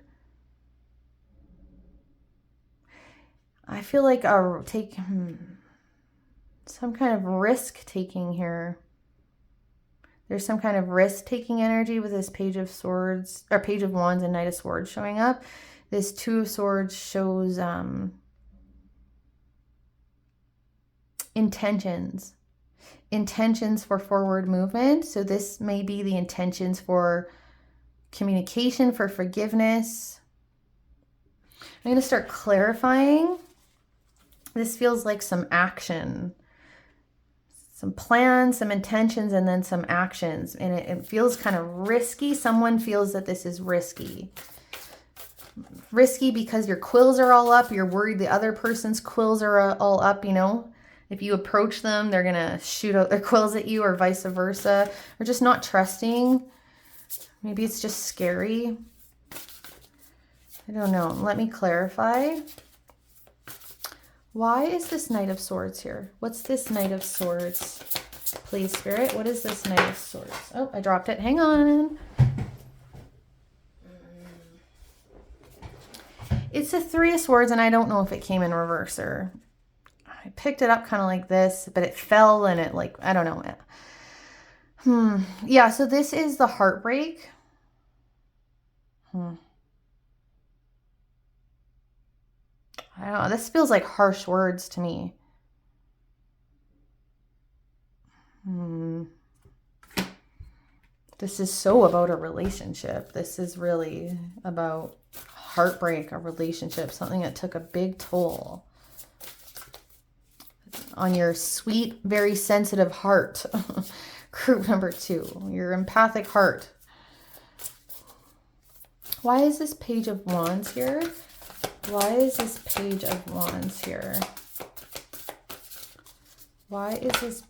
[SPEAKER 1] I feel like I'll take some kind of risk taking here. There's some kind of risk taking energy with this Page of Swords or Page of Wands and Knight of Swords showing up. This 2 of Swords shows intentions for forward movement. So this may be the intentions for communication, for forgiveness. I'm going to start clarifying. This feels like some action, some plans, some intentions, and then some actions. And it feels kind of risky. Someone feels that this is risky. Risky because your quills are all up. You're worried the other person's quills are all up, If you approach them, they're going to shoot out their quills at you or vice versa. Or just not trusting. Maybe it's just scary. I don't know. Let me clarify. Why is this Knight of Swords here? What's this Knight of Swords? Please, Spirit. What is this Knight of Swords? Oh, I dropped it. Hang on. It's a 3 of Swords, and I don't know if it came in reverse or... I picked it up kind of like this, but it fell and it I don't know. Yeah, so this is the heartbreak. I don't know. This feels like harsh words to me. This is so about a relationship. This is really about heartbreak, a relationship, something that took a big toll on your sweet, very sensitive heart. Group number 2, your empathic heart. Why is this Page of Wands here? Why is this Page of Wands here? Why is this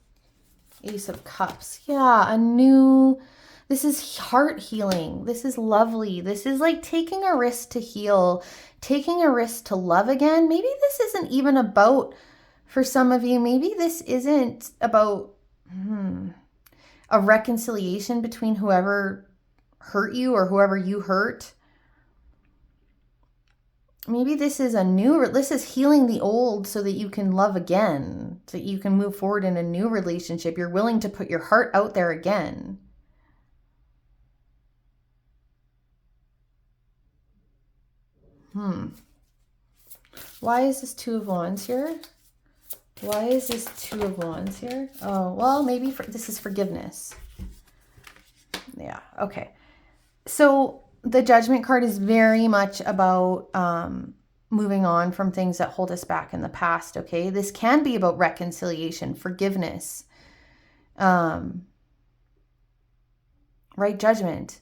[SPEAKER 1] Ace of Cups? Yeah, a new This is heart healing. This is lovely. This is like taking a risk to heal, taking a risk to love again. Maybe this isn't even about, for some of you, maybe this isn't about a reconciliation between whoever hurt you or whoever you hurt. Maybe this is this is healing the old so that you can love again, so that you can move forward in a new relationship. You're willing to put your heart out there again. Why is this Two of Wands here? Why is this Two of Wands here? Oh, well, maybe this is forgiveness. Yeah, okay. So the Judgment card is very much about moving on from things that hold us back in the past, okay? This can be about reconciliation, forgiveness, right judgment.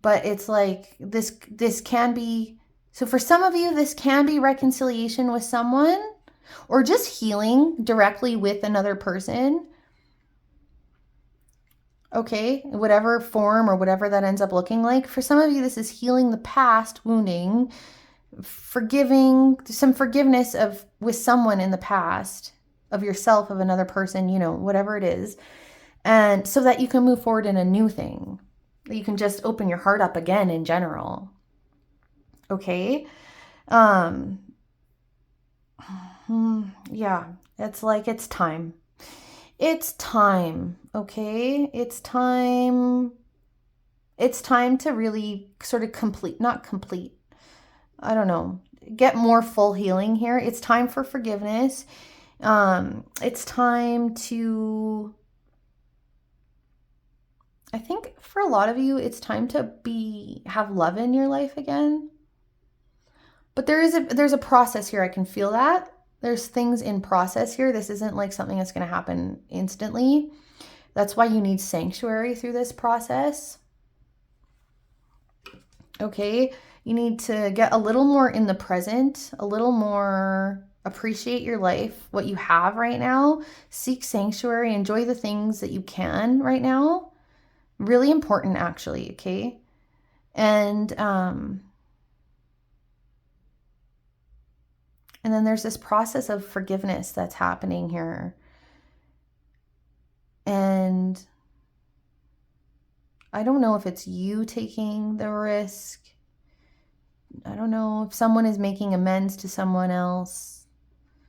[SPEAKER 1] But it's like this can be, so for some of you, this can be reconciliation with someone or just healing directly with another person. Okay, whatever form or whatever that ends up looking like. For some of you, this is healing the past wounding, forgiving, some forgiveness with someone in the past, of yourself, of another person, whatever it is. And so that you can move forward in a new thing. You can just open your heart up again in general. Okay? Yeah, it's like it's time. It's time, okay? It's time to really sort of not complete, I don't know, get more full healing here. It's time for forgiveness. It's time to, I think for a lot of you, it's time to have love in your life again. But there's a process here. I can feel that. There's things in process here. This isn't like something that's going to happen instantly. That's why you need sanctuary through this process. Okay? You need to get a little more in the present, a little more appreciate your life, what you have right now. Seek sanctuary, enjoy the things that you can right now. Really important, actually, okay? And then there's this process of forgiveness that's happening here. And I don't know if it's you taking the risk. I don't know if someone is making amends to someone else.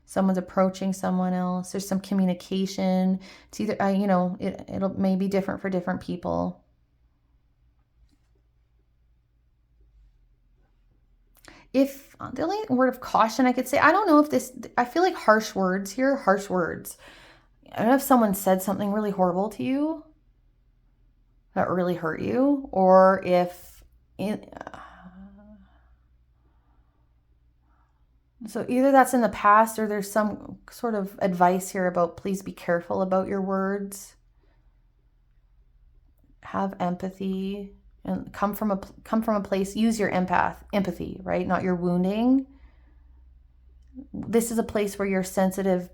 [SPEAKER 1] Someone's approaching someone else. There's some communication. It's either, it'll may be different for different people. If the only word of caution I could say, I don't know if I feel like harsh words here, harsh words. I don't know if someone said something really horrible to you that really hurt you, or if so either that's in the past or there's some sort of advice here about please be careful about your words. Have empathy and come from a place, use your empathy, right? Not your wounding. This is a place where your sensitive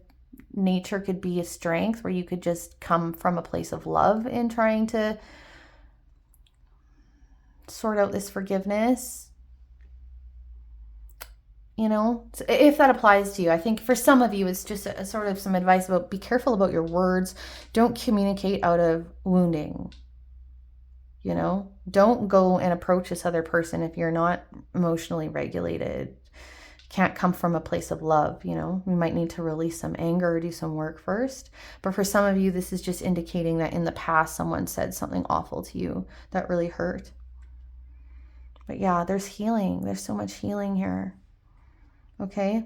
[SPEAKER 1] nature could be a strength, where you could just come from a place of love in trying to sort out this forgiveness. If that applies to you. I think for some of you, it's just a sort of some advice about be careful about your words. Don't communicate out of wounding. Don't go and approach this other person if you're not emotionally regulated. Can't come from a place of love. You might need to release some anger or do some work first. But for some of you, this is just indicating that in the past, someone said something awful to you that really hurt. But yeah, there's healing. There's so much healing here. Okay.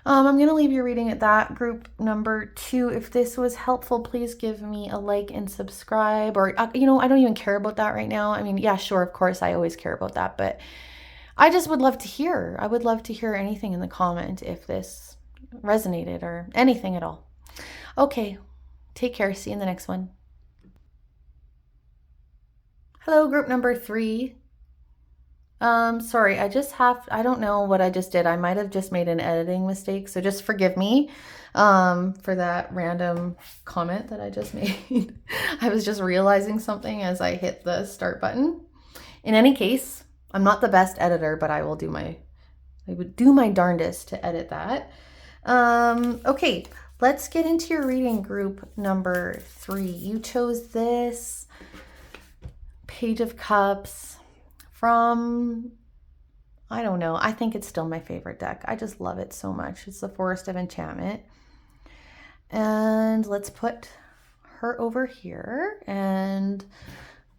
[SPEAKER 1] I'm going to leave your reading at that. Group number 2. If this was helpful, please give me a like and subscribe. Or, I don't even care about that right now. I mean, yeah, sure, of course, I always care about that. But I just would love to hear. I would love to hear anything in the comment if this resonated or anything at all. Okay, take care. See you in the next one. Hello, group number 3. Sorry, I don't know what I just did. I might have just made an editing mistake, so just forgive me, for that random comment that I just made. I was just realizing something as I hit the start button. In any case, I'm not the best editor, but I would do my darndest to edit that. Okay, let's get into your reading, group number 3. You chose this Page of Cups from, I don't know, I think it's still my favorite deck. I just love it so much. It's the Forest of Enchantment. And let's put her over here. And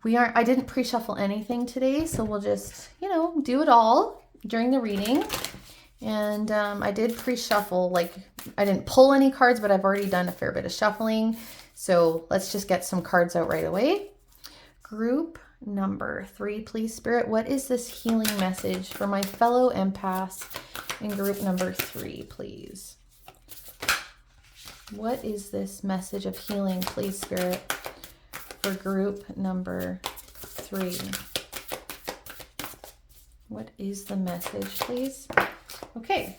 [SPEAKER 1] I didn't pre-shuffle anything today, so we'll just, do it all during the reading. And I did pre-shuffle, like I didn't pull any cards, but I've already done a fair bit of shuffling. So let's just get some cards out right away. Group number 3, please, Spirit, what is this healing message for my fellow empaths in group number 3, please? What is this message of healing, please, Spirit, for group number 3? What is the message, please? Okay,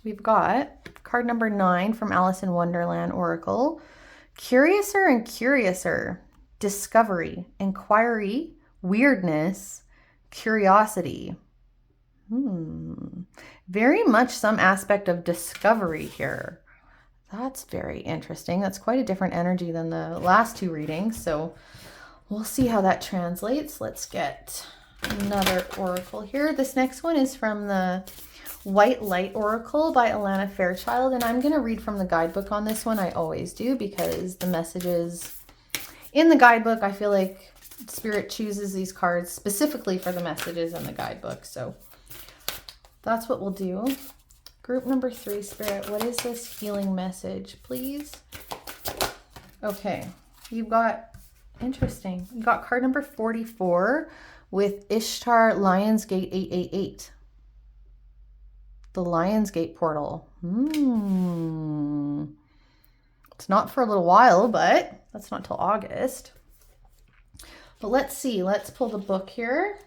[SPEAKER 1] we've got card number 9 from Alice in Wonderland Oracle. Curiouser and curiouser. Discovery, inquiry, weirdness, curiosity. Very much some aspect of discovery here. That's very interesting. That's quite a different energy than the last 2 readings. So we'll see how that translates. Let's get another oracle here. This next one is from the White Light Oracle by Alana Fairchild. And I'm going to read from the guidebook on this one. I always do, because the messages in the guidebook, I feel like Spirit chooses these cards specifically for the messages in the guidebook. So that's what we'll do. Group number 3, Spirit, what is this healing message, please? Okay, you've got, interesting. You got card number 44 with Ishtar Lionsgate 888. The Lionsgate portal. It's not for a little while, but that's not till August. But let's see. Let's pull the book here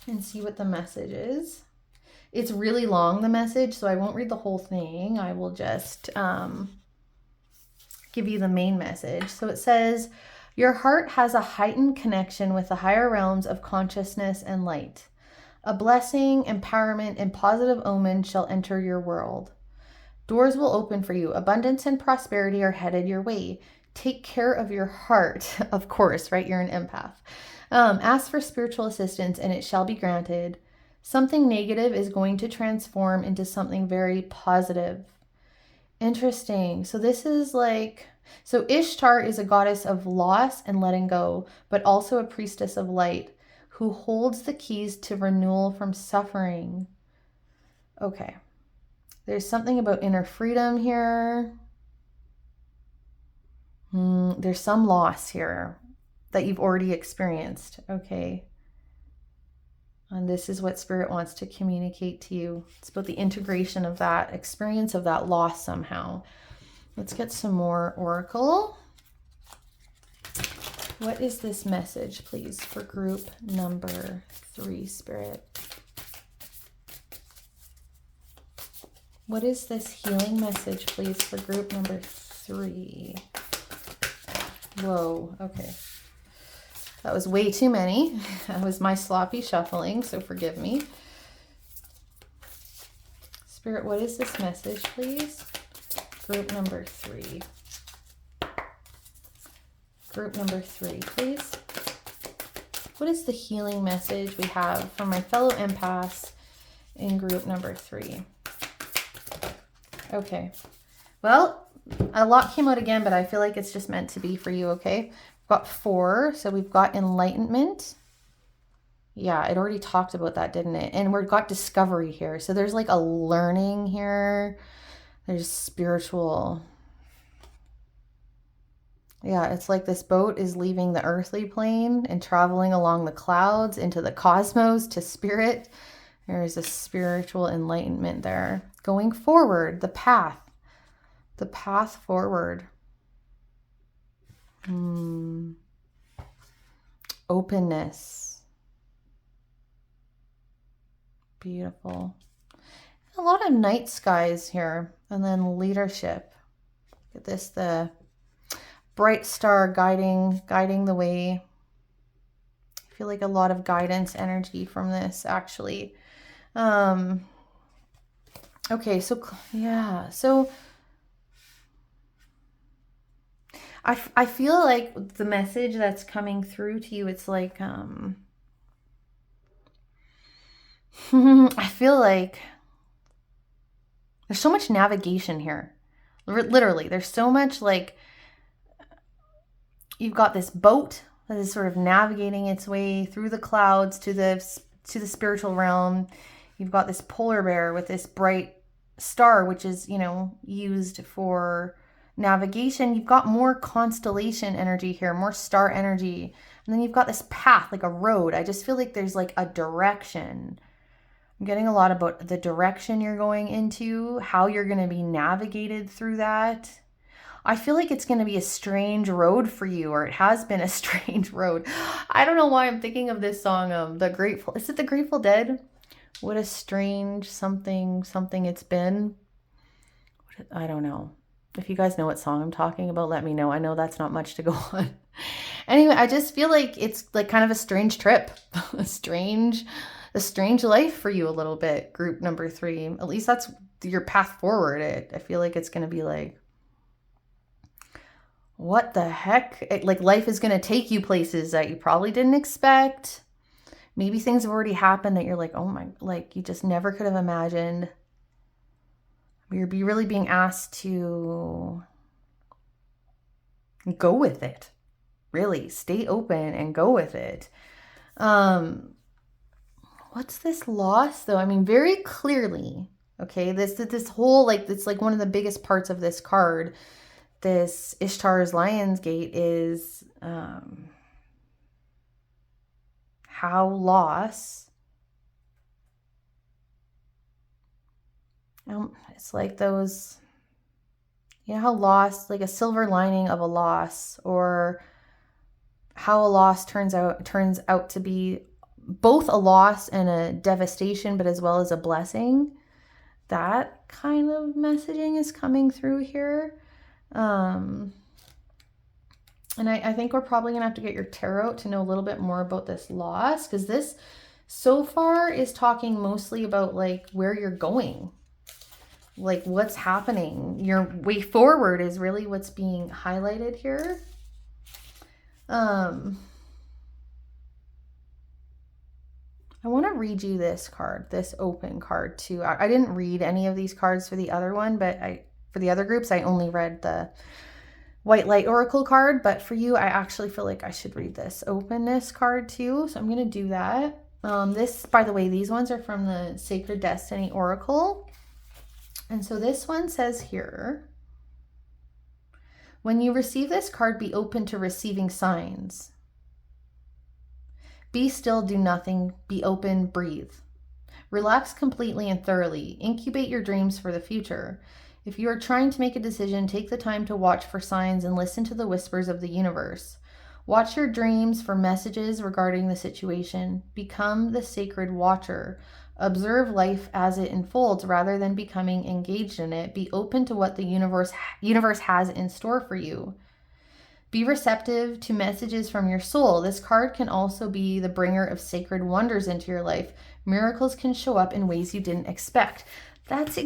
[SPEAKER 1] and see what the message is. It's really long, the message, so I won't read the whole thing. I will just give you the main message. So it says, your heart has a heightened connection with the higher realms of consciousness and light. A blessing, empowerment, and positive omen shall enter your world. Doors will open for you. Abundance and prosperity are headed your way. Take care of your heart. Of course, right? You're an empath. Ask for spiritual assistance and it shall be granted. Something negative is going to transform into something very positive. Interesting. So this is like, so Ishtar is a goddess of loss and letting go, but also a priestess of light who holds the keys to renewal from suffering. Okay. There's something about inner freedom here. There's some loss here that you've already experienced. Okay. And this is what Spirit wants to communicate to you. It's about the integration of that experience of that loss somehow. Let's get some more oracle. What is this message, please, for group number 3, Spirit? What is this healing message, please, for group number 3? Whoa, okay. That was way too many. That was my sloppy shuffling, so forgive me. Spirit, what is this message, please? Group number 3. Group number 3, please. What is the healing message we have for my fellow empaths in group number 3? Okay. Well, a lot came out again, but I feel like it's just meant to be for you, okay? We've got 4, so we've got enlightenment. Yeah, it already talked about that, didn't it? And we've got discovery here. So there's like a learning here. There's spiritual. Yeah, it's like this boat is leaving the earthly plane and traveling along the clouds into the cosmos to spirit. There is a spiritual enlightenment there. Going forward, the path forward. Openness. Beautiful. A lot of night skies here. And then leadership. Look at this, the bright star guiding the way. I feel like a lot of guidance energy from this, actually. Okay, so yeah, so I feel like the message that's coming through to you, it's like I feel like there's so much navigation here. Literally, there's so much, like, you've got this boat that is sort of navigating its way through the clouds to the spiritual realm. You've got this polar bear with this bright star, which is, used for navigation. You've got more constellation energy here, more star energy. And then you've got this path, like a road. I just feel like there's like a direction. I'm getting a lot about the direction you're going into, how you're going to be navigated through that. I feel like it's going to be a strange road for you, or it has been a strange road. I don't know why I'm thinking of this song, is it the Grateful Dead? What a strange something it's been. I don't know. If you guys know what song I'm talking about, let me know. I know that's not much to go on. Anyway, I just feel like it's like kind of a strange trip, a strange life for you a little bit, group number 3. At least that's your path forward. I feel like it's going to be like, what the heck? Like life is going to take you places that you probably didn't expect. Maybe things have already happened that you're like, oh my, like you just never could have imagined. You're really being asked to go with it. Really, stay open and go with it. What's this loss though? I mean, very clearly, okay, this whole, like, it's like one of the biggest parts of this card. This Ishtar's Lion's Gate is how loss, it's like those, how loss, like a silver lining of a loss, or how a loss turns out to be both a loss and a devastation, but as well as a blessing. That kind of messaging is coming through here. And I think we're probably going to have to get your tarot out to know a little bit more about this loss, because this so far is talking mostly about like where you're going, like what's happening. Your way forward is really what's being highlighted here. I want to read you this card, this open card too. I didn't read any of these cards for the other one, but for the other groups, I only read the White Light Oracle card. But for you, I actually feel like I should read this openness card too. So I'm going to do that. This, by the way, these ones are from the Sacred Destiny Oracle. And so this one says here, when you receive this card, be open to receiving signs. Be still, do nothing, be open, breathe. Relax completely and thoroughly. Incubate your dreams for the future. If you are trying to make a decision, take the time to watch for signs and listen to the whispers of the universe. Watch your dreams for messages regarding the situation. Become the sacred watcher. Observe life as it unfolds rather than becoming engaged in it. Be open to what the universe has in store for you. Be receptive to messages from your soul. This card can also be the bringer of sacred wonders into your life. Miracles can show up in ways you didn't expect. That's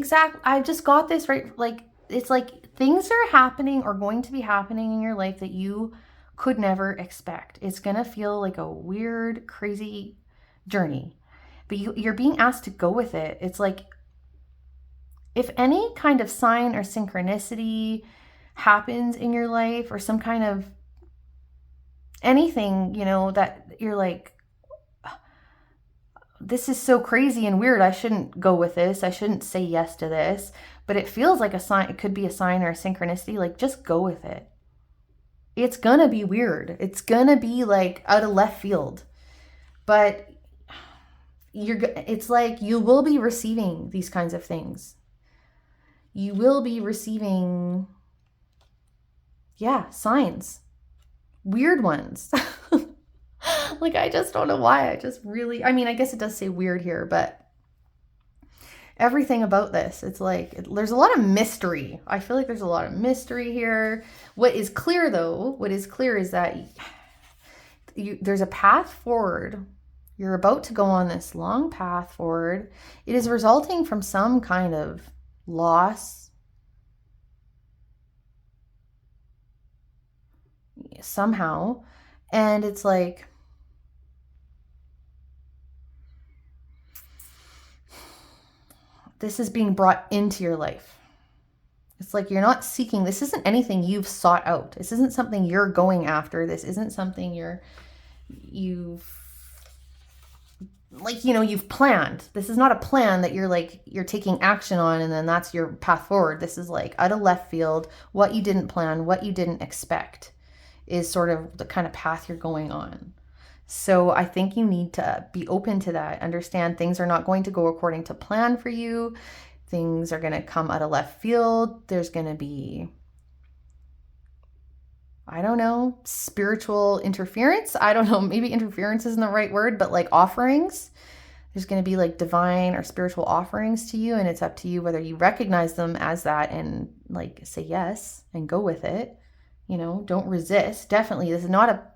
[SPEAKER 1] I just got this right. Like, it's like things are happening or going to be happening in your life that you could never expect. It's going to feel like a weird, crazy journey, but you're being asked to go with it. It's like, if any kind of sign or synchronicity happens in your life, or some kind of anything, that you're like, this is so crazy and weird, I shouldn't go with this, I shouldn't say yes to this, but it feels like a sign, it could be a sign or a synchronicity, like, just go with it. It's gonna be weird. It's gonna be like out of left field, but it's like you will be receiving these kinds of things. You will be receiving signs, weird ones. Like, I just don't know why. I guess it does say weird here, but everything about this. It's like there's a lot of mystery. I feel like there's a lot of mystery here. What is clear though, what is clear is that there's a path forward. You're about to go on this long path forward. It is resulting from some kind of loss somehow. And it's like, this is being brought into your life. It's like you're not seeking, this isn't anything you've sought out. This isn't something you're going after. This isn't something you've planned. This is not a plan that you're taking action on and then that's your path forward. This is like out of left field, what you didn't plan, what you didn't expect is sort of the kind of path you're going on. So I think you need to be open to that. Understand things are not going to go according to plan for you. Things are going to come out of left field. There's going to be, I don't know, spiritual interference. I don't know, maybe interference isn't the right word, but like offerings. There's going to be like divine or spiritual offerings to you, and it's up to you whether you recognize them as that and like say yes and go with it. You know, don't resist. Definitely, this is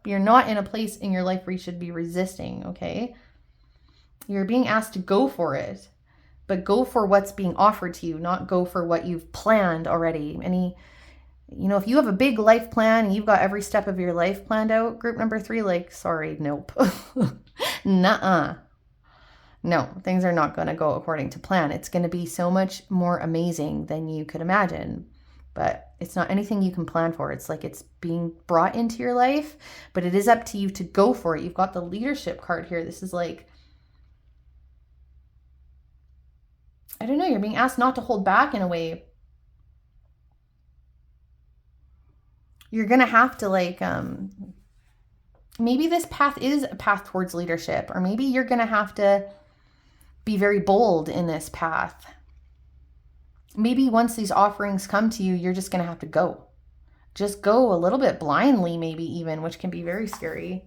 [SPEAKER 1] you're not in a place in your life where you should be resisting, okay? You're being asked to go for it, but go for what's being offered to you, not go for what you've planned already. If you have a big life plan and you've got every step of your life planned out, group number 3, like, sorry, nope. Nuh-uh. No, things are not going to go according to plan. It's going to be so much more amazing than you could imagine. But it's not anything you can plan for. It's like it's being brought into your life, but it is up to you to go for it. You've got the leadership card here. This is like, I don't know, you're being asked not to hold back in a way. You're going to have to maybe this path is a path towards leadership, or maybe you're going to have to be very bold in this path. Maybe once these offerings come to you, you're just going to have to go. Just go a little bit blindly, maybe even, which can be very scary.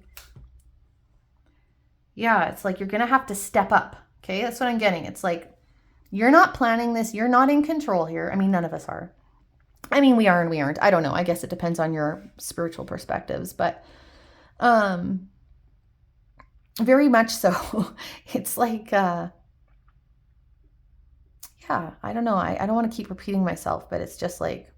[SPEAKER 1] Yeah, it's like you're going to have to step up. Okay, that's what I'm getting. It's like you're not planning this. You're not in control here. I mean, none of us are. I mean, we are and we aren't. I don't know. I guess it depends on your spiritual perspectives, but very much so. It's like, yeah, I don't know. I don't want to keep repeating myself, but it's just like,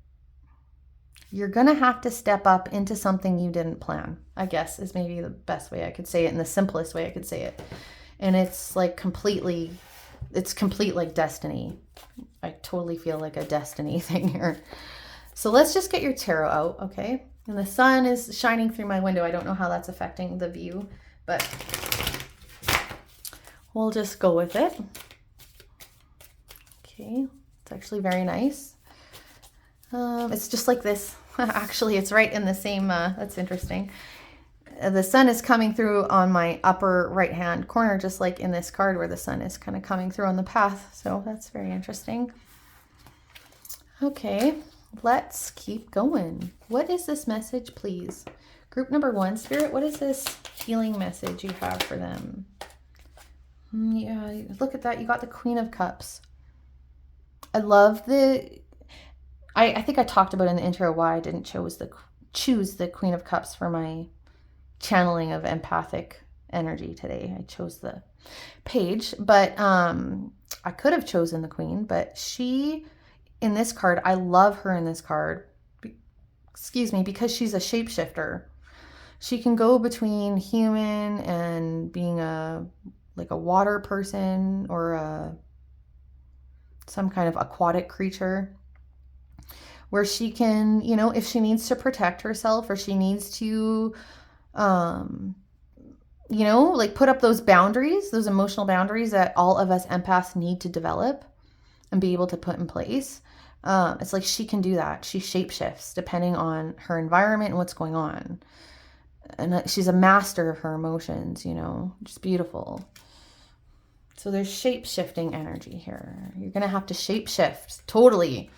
[SPEAKER 1] you're going to have to step up into something you didn't plan, I guess is maybe the best way I could say it and the simplest way I could say it. And it's like complete like destiny. I totally feel like a destiny thing here. So let's just get your tarot out, okay? And the sun is shining through my window. I don't know how that's affecting the view, but we'll just go with it. Okay, it's actually very nice. It's just like this. Actually, it's right in the same, that's interesting. The sun is coming through on my upper right-hand corner, just like in this card where the sun is kind of coming through on the path. So that's very interesting. Okay, let's keep going. What is this message, please? Group number 1, Spirit, what is this healing message you have for them? Yeah, look at that. You got the Queen of Cups. I love I think I talked about in the intro why I didn't choose the Queen of Cups for my channeling of empathic energy today. I chose the page, but I could have chosen the Queen, but she, in this card, I love her in this card, because she's a shapeshifter. She can go between human and being a water person or some kind of aquatic creature, where she can, if she needs to protect herself or she needs to, put up those boundaries, those emotional boundaries that all of us empaths need to develop and be able to put in place. It's like she can do that. She shapeshifts depending on her environment and what's going on. And she's a master of her emotions, just beautiful. So there's shape-shifting energy here. You're going to have to shape-shift. Totally.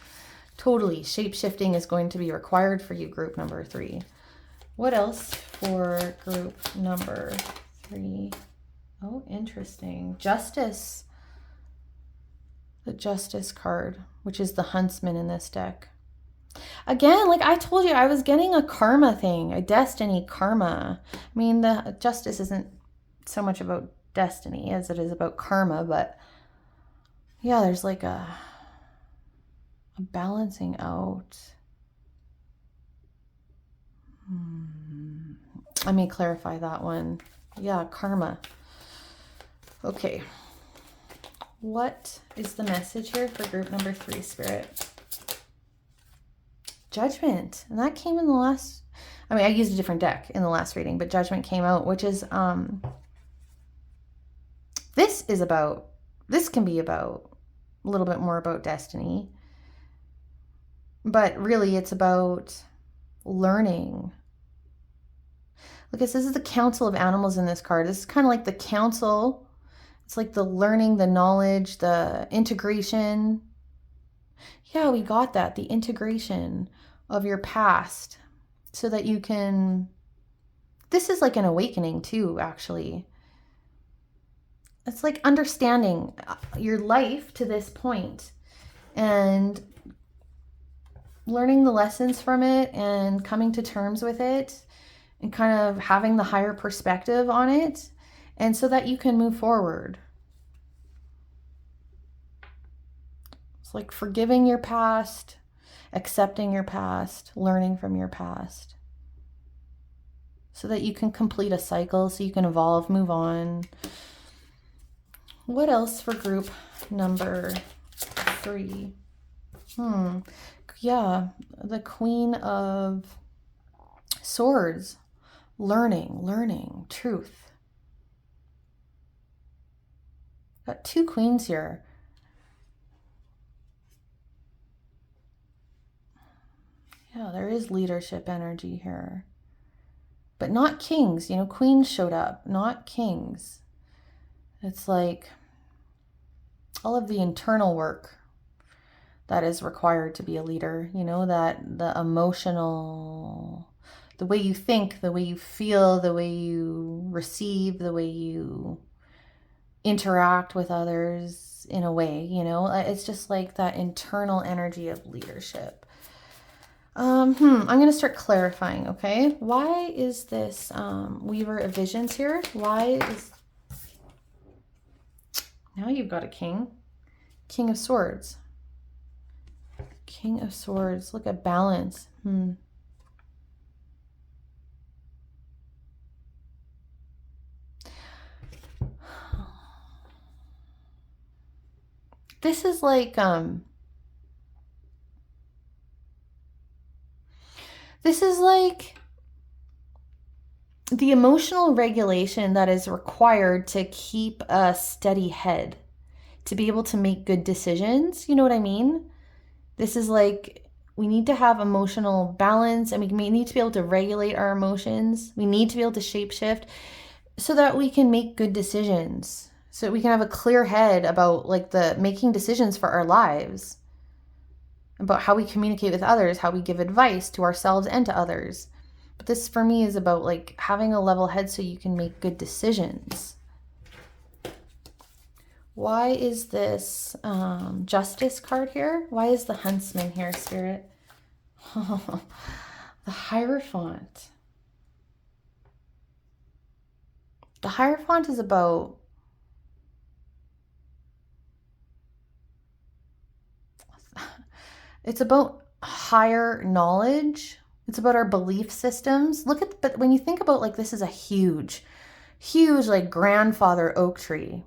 [SPEAKER 1] Shape-shifting is going to be required for you, group number 3. What else for group number 3? Oh, interesting. Justice. The Justice card, which is the Huntsman in this deck. Again, like I told you, I was getting a karma thing, a destiny karma. I mean, the Justice isn't so much about destiny as it is about karma, but yeah, there's like a balancing out. Let me clarify that one. Yeah, karma. Okay. What is the message here for group number 3, Spirit? Judgment. And that came in the last, I mean, I used a different deck in the last reading, but Judgment came out, which is, this can be about a little bit more about destiny, but really it's about learning. Look, this is the Council of Animals in this card. This is kind of like the council. It's like the learning, the knowledge, the integration. Yeah, we got that. The integration of your past so that you can, this is like an awakening too, actually. It's like understanding your life to this point and learning the lessons from it and coming to terms with it and kind of having the higher perspective on it, and so that you can move forward. It's like forgiving your past, accepting your past, learning from your past, so that you can complete a cycle, so you can evolve, move on. What else for group number 3? Yeah, the Queen of Swords. Learning, truth. Got 2 queens here. Yeah, there is leadership energy here. But not kings. You know, queens showed up, not kings. It's like all of the internal work that is required to be a leader, you know, that the emotional, the way you think, the way you feel, the way you receive, the way you interact with others in a way, you know, it's just like that internal energy of leadership. I'm going to start clarifying, okay? Why is this Weaver of Visions here? Why is, now you've got a king. King of Swords. King of Swords. Look at balance. This is like, this is like the emotional regulation that is required to keep a steady head, to be able to make good decisions. You know what I mean? This is like, we need to have emotional balance, and we need to be able to regulate our emotions. We need to be able to shapeshift so that we can make good decisions, so that we can have a clear head about like the making decisions for our lives, about how we communicate with others, how we give advice to ourselves and to others. But this for me is about like having a level head so you can make good decisions. Why is this Justice card here? Why is the Huntsman here, Spirit? The Hierophant. The Hierophant is about, it's about higher knowledge. It's about our belief systems. But when you think about like, this is a huge like grandfather oak tree.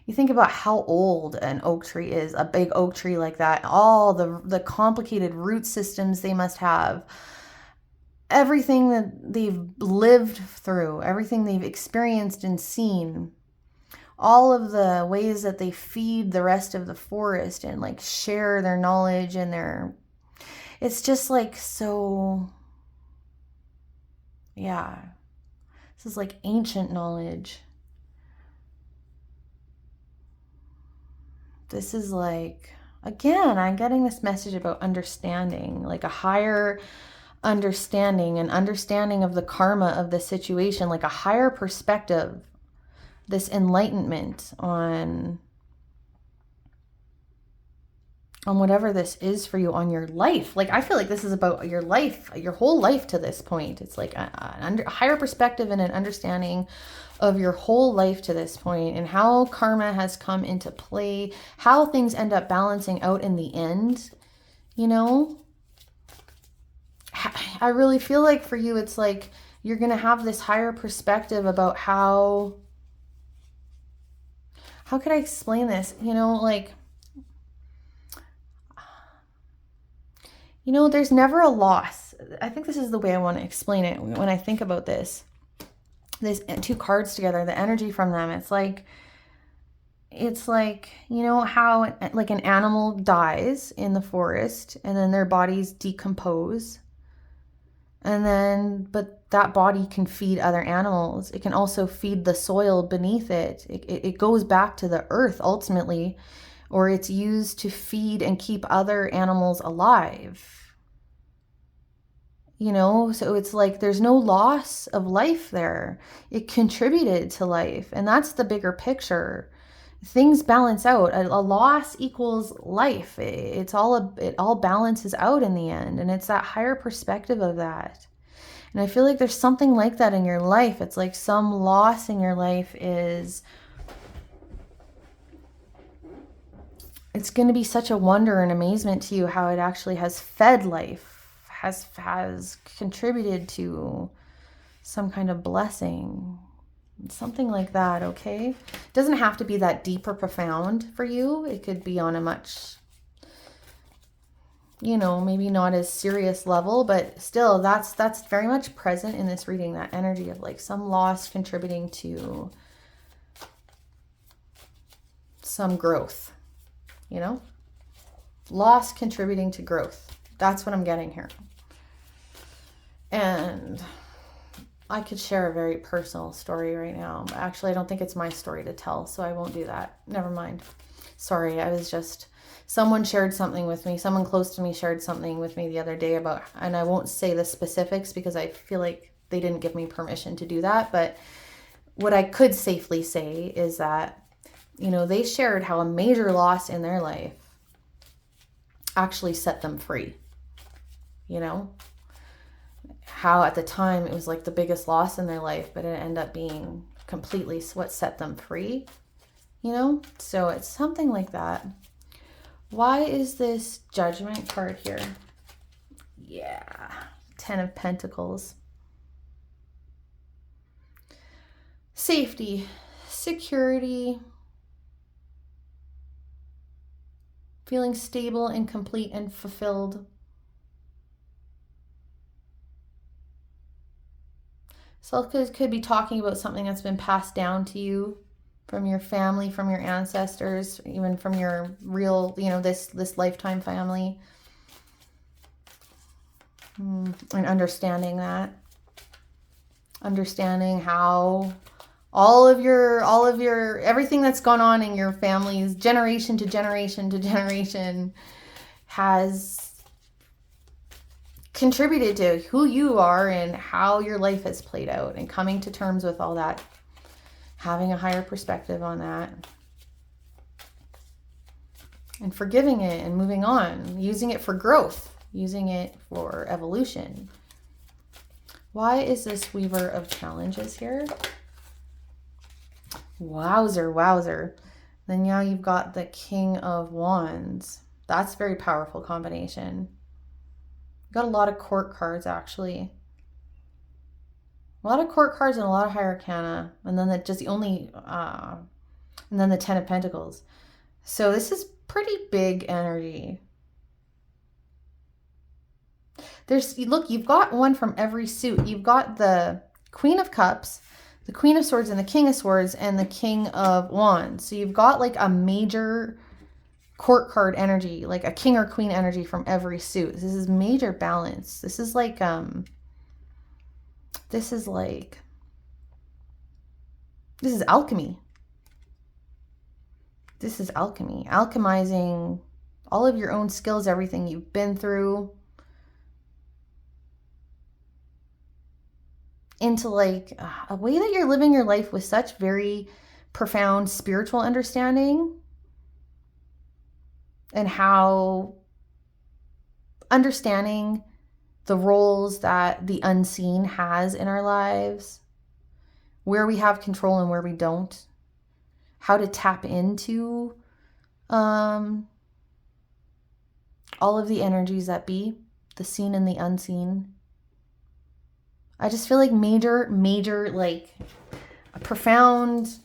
[SPEAKER 1] You think about how old an oak tree is, a big oak tree like that, all the complicated root systems they must have, everything that they've lived through, everything they've experienced and seen, all of the ways that they feed the rest of the forest and like share their knowledge and it's just like, so, yeah, this is like ancient knowledge. This is like, again, I'm getting this message about understanding, like a higher understanding, an understanding of the karma of the situation, like a higher perspective, this enlightenment on on whatever this is for you, on your life. Like, I feel like this is about your life, your whole life to this point. It's like a higher perspective and an understanding of your whole life to this point, and how karma has come into play, how things end up balancing out in the end, you know? I really feel like for you, it's like you're going to have this higher perspective about how could I explain this? You know, like, you know, there's never a loss. I think this is the way I want to explain it when I think about this. There's two cards together, the energy from them. It's like, you know, how like an animal dies in the forest and then their bodies decompose. And then, but that body can feed other animals. It can also feed the soil beneath it. It goes back to the earth ultimately, or it's used to feed and keep other animals alive. You know, so it's like there's no loss of life there. It contributed to life. And that's the bigger picture. Things balance out. A loss equals life. It all balances out in the end. And it's that higher perspective of that. And I feel like there's something like that in your life. It's like some loss in your life is, it's going to be such a wonder and amazement to you how it actually has fed life, has contributed to some kind of blessing, something like that. Okay, it doesn't have to be that deep or profound for you. It could be on a much, you know, maybe not as serious level, but still that's very much present in this reading, that energy of like some loss contributing to some growth, you know, loss contributing to growth. That's what I'm getting here. And I could share a very personal story right now, but actually I don't think it's my story to tell, so I won't do that. Never mind. Sorry, someone shared something with me. Someone close to me shared something with me the other day about, and I won't say the specifics because I feel like they didn't give me permission to do that, but what I could safely say is that, you know, they shared how a major loss in their life actually set them free. You know, how at the time it was like the biggest loss in their life, but it ended up being completely what set them free, you know? So it's something like that. Why is this Judgment card here? Yeah, 10 of Pentacles. Safety, security, feeling stable and complete and fulfilled. So it could be talking about something that's been passed down to you from your family, from your ancestors, even from your real, you know, this lifetime family. And understanding that. Understanding how all of your everything that's gone on in your family's generation to generation to generation has contributed to who you are and how your life has played out, and coming to terms with all that, having a higher perspective on that, and forgiving it and moving on, using it for growth, using it for evolution. Why is this Weaver of Challenges here? Wowzer. Then now you've got the King of Wands. That's a very powerful combination. Got a lot of court cards, actually. A lot of court cards and a lot of high arcana. And then and then the 10 of Pentacles. So this is pretty big energy. Look, you've got one from every suit. You've got the Queen of Cups, the Queen of Swords, and the King of Swords, and the King of Wands. So you've got like a major court card energy, like a king or queen energy from every suit. This is major balance. This is alchemy. This is alchemy. Alchemizing all of your own skills, everything you've been through, into like a way that you're living your life with such very profound spiritual understanding. and how understanding the roles that the unseen has in our lives, where we have control and where we don't, how to tap into all of the energies that be, the seen and the unseen. I just feel like major, like a profound,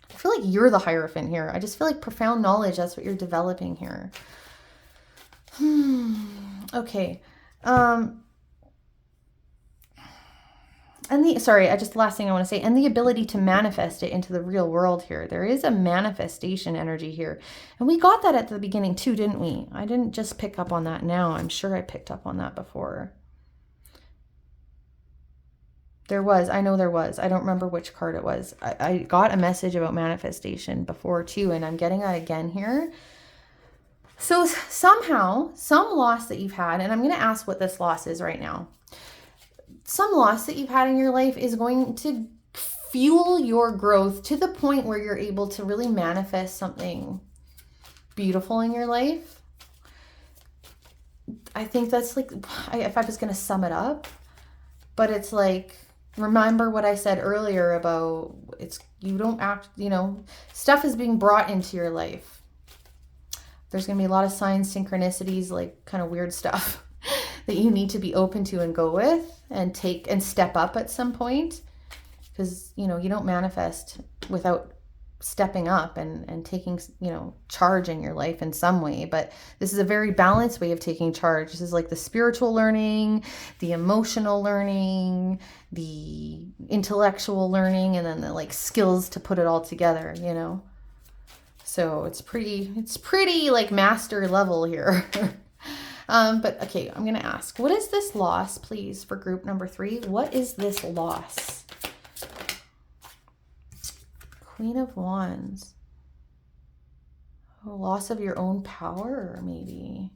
[SPEAKER 1] I feel like you're the Hierophant here. I just feel like profound knowledge, that's what you're developing here. Okay. Last thing I want to say, and the ability to manifest it into the real world here. There is a manifestation energy here. And we got that at the beginning too, didn't we? I didn't just pick up on that now. I'm sure I picked up on that before. I know there was. I don't remember which card it was. I got a message about manifestation before too, and I'm getting that again here. So somehow, some loss that you've had, and I'm going to ask what this loss is right now. Some loss that you've had in your life is going to fuel your growth to the point where you're able to really manifest something beautiful in your life. I think that's like, if I was going to sum it up, but it's like, remember what I said earlier about stuff is being brought into your life. There's going to be a lot of signs, synchronicities, like kind of weird stuff that you need to be open to and go with and take and step up at some point, because you don't manifest without stepping up and taking charge in your life in some way. But this is a very balanced way of taking charge. This is like the spiritual learning, the emotional learning, the intellectual learning, and then the like skills to put it all together, so it's pretty like master level here. But okay, I'm going to ask, what is this loss, please, for group number 3? What is this loss? Queen of Wands. Loss of your own power, maybe.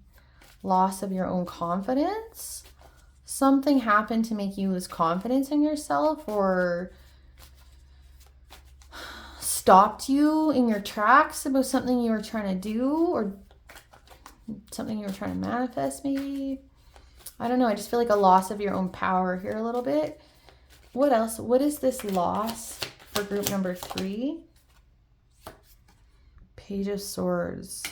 [SPEAKER 1] Loss of your own confidence. Something happened to make you lose confidence in yourself, or stopped you in your tracks about something you were trying to do, or something you were trying to manifest, maybe. I don't know. I just feel like a loss of your own power here a little bit. What else? What is this loss for group number 3? Page of Swords.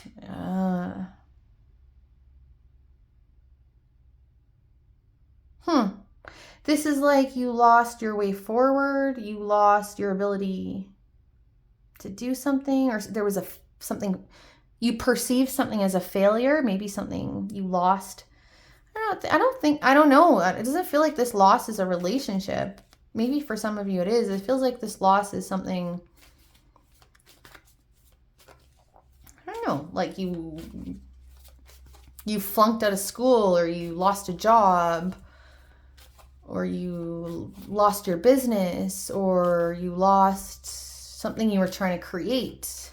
[SPEAKER 1] This is like you lost your way forward. You lost your ability to do something, or there was something you perceive something as a failure, maybe something you lost. I don't know. It doesn't feel like this loss is a relationship. Maybe for some of you it is. It feels like this loss is something, I don't know, like you flunked out of school, or you lost a job, or you lost your business, or you lost something you were trying to create.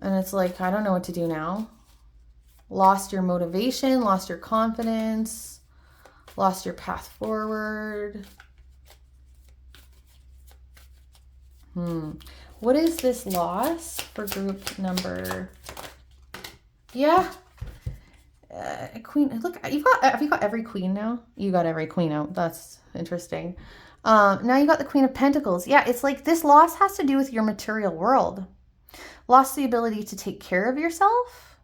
[SPEAKER 1] And it's like, I don't know what to do now. Lost your motivation, lost your confidence, lost your path forward. What is this loss for group number? Yeah. Queen. Look, have you got every queen now? You got every queen out. That's interesting. Now you got the Queen of Pentacles. Yeah, it's like this loss has to do with your material world. Lost the ability to take care of yourself.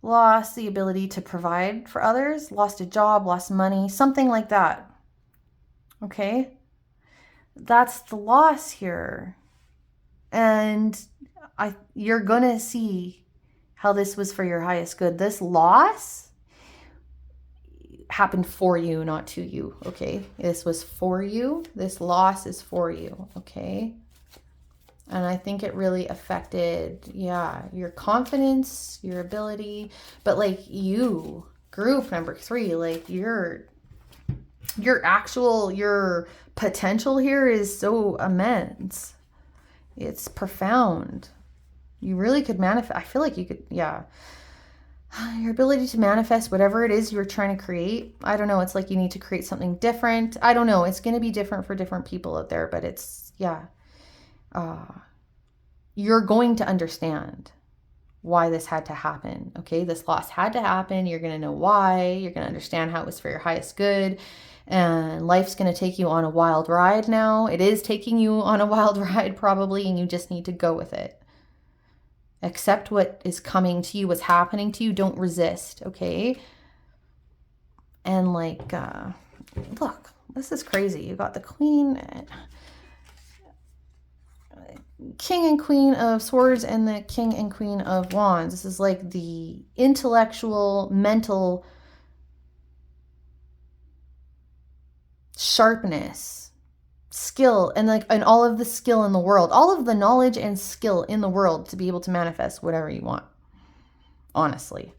[SPEAKER 1] Lost the ability to provide for others. Lost a job, lost money, something like that. Okay? That's the loss here. And you're going to see how this was for your highest good. This loss happened for you, not to you, okay? This was for you. This loss is for you, okay? And I think it really affected, your confidence, your ability, but like you, group number 3, like your potential here is so immense. It's profound. You really could manifest. I feel like you could, your ability to manifest whatever it is you're trying to create. I don't know. It's like you need to create something different. I don't know. It's going to be different for different people out there, but it's, you're going to understand why this had to happen. Okay, this loss had to happen. You're going to know why. You're going to understand how it was for your highest good. And life's going to take you on a wild ride now. It is taking you on a wild ride probably, and you just need to go with it. Accept what is coming to you, what's happening to you. Don't resist, okay? And like, look, this is crazy. You got the Queen, King and Queen of Swords, and the King and Queen of Wands. This is like the intellectual, mental sharpness, skill, and all of the skill in the world, all of the knowledge and skill in the world to be able to manifest whatever you want. Honestly,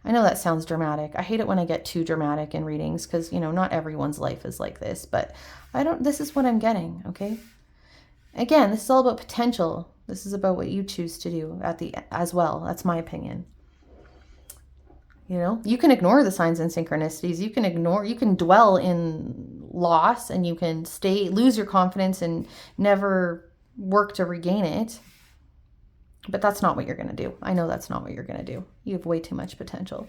[SPEAKER 1] I know that sounds dramatic. I hate it when I get too dramatic in readings because, not everyone's life is like this, but this is what I'm getting. Okay. Again, this is all about potential. This is about what you choose to do as well. That's my opinion. You can ignore the signs and synchronicities. You can dwell in loss, and you can lose your confidence and never work to regain it. But that's not what you're going to do. I know that's not what you're going to do. You have way too much potential.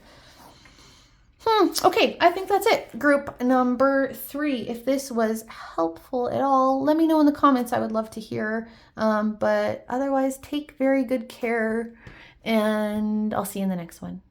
[SPEAKER 1] Okay, I think that's it. Group number 3. If this was helpful at all, let me know in the comments. I would love to hear. But otherwise, take very good care, and I'll see you in the next one.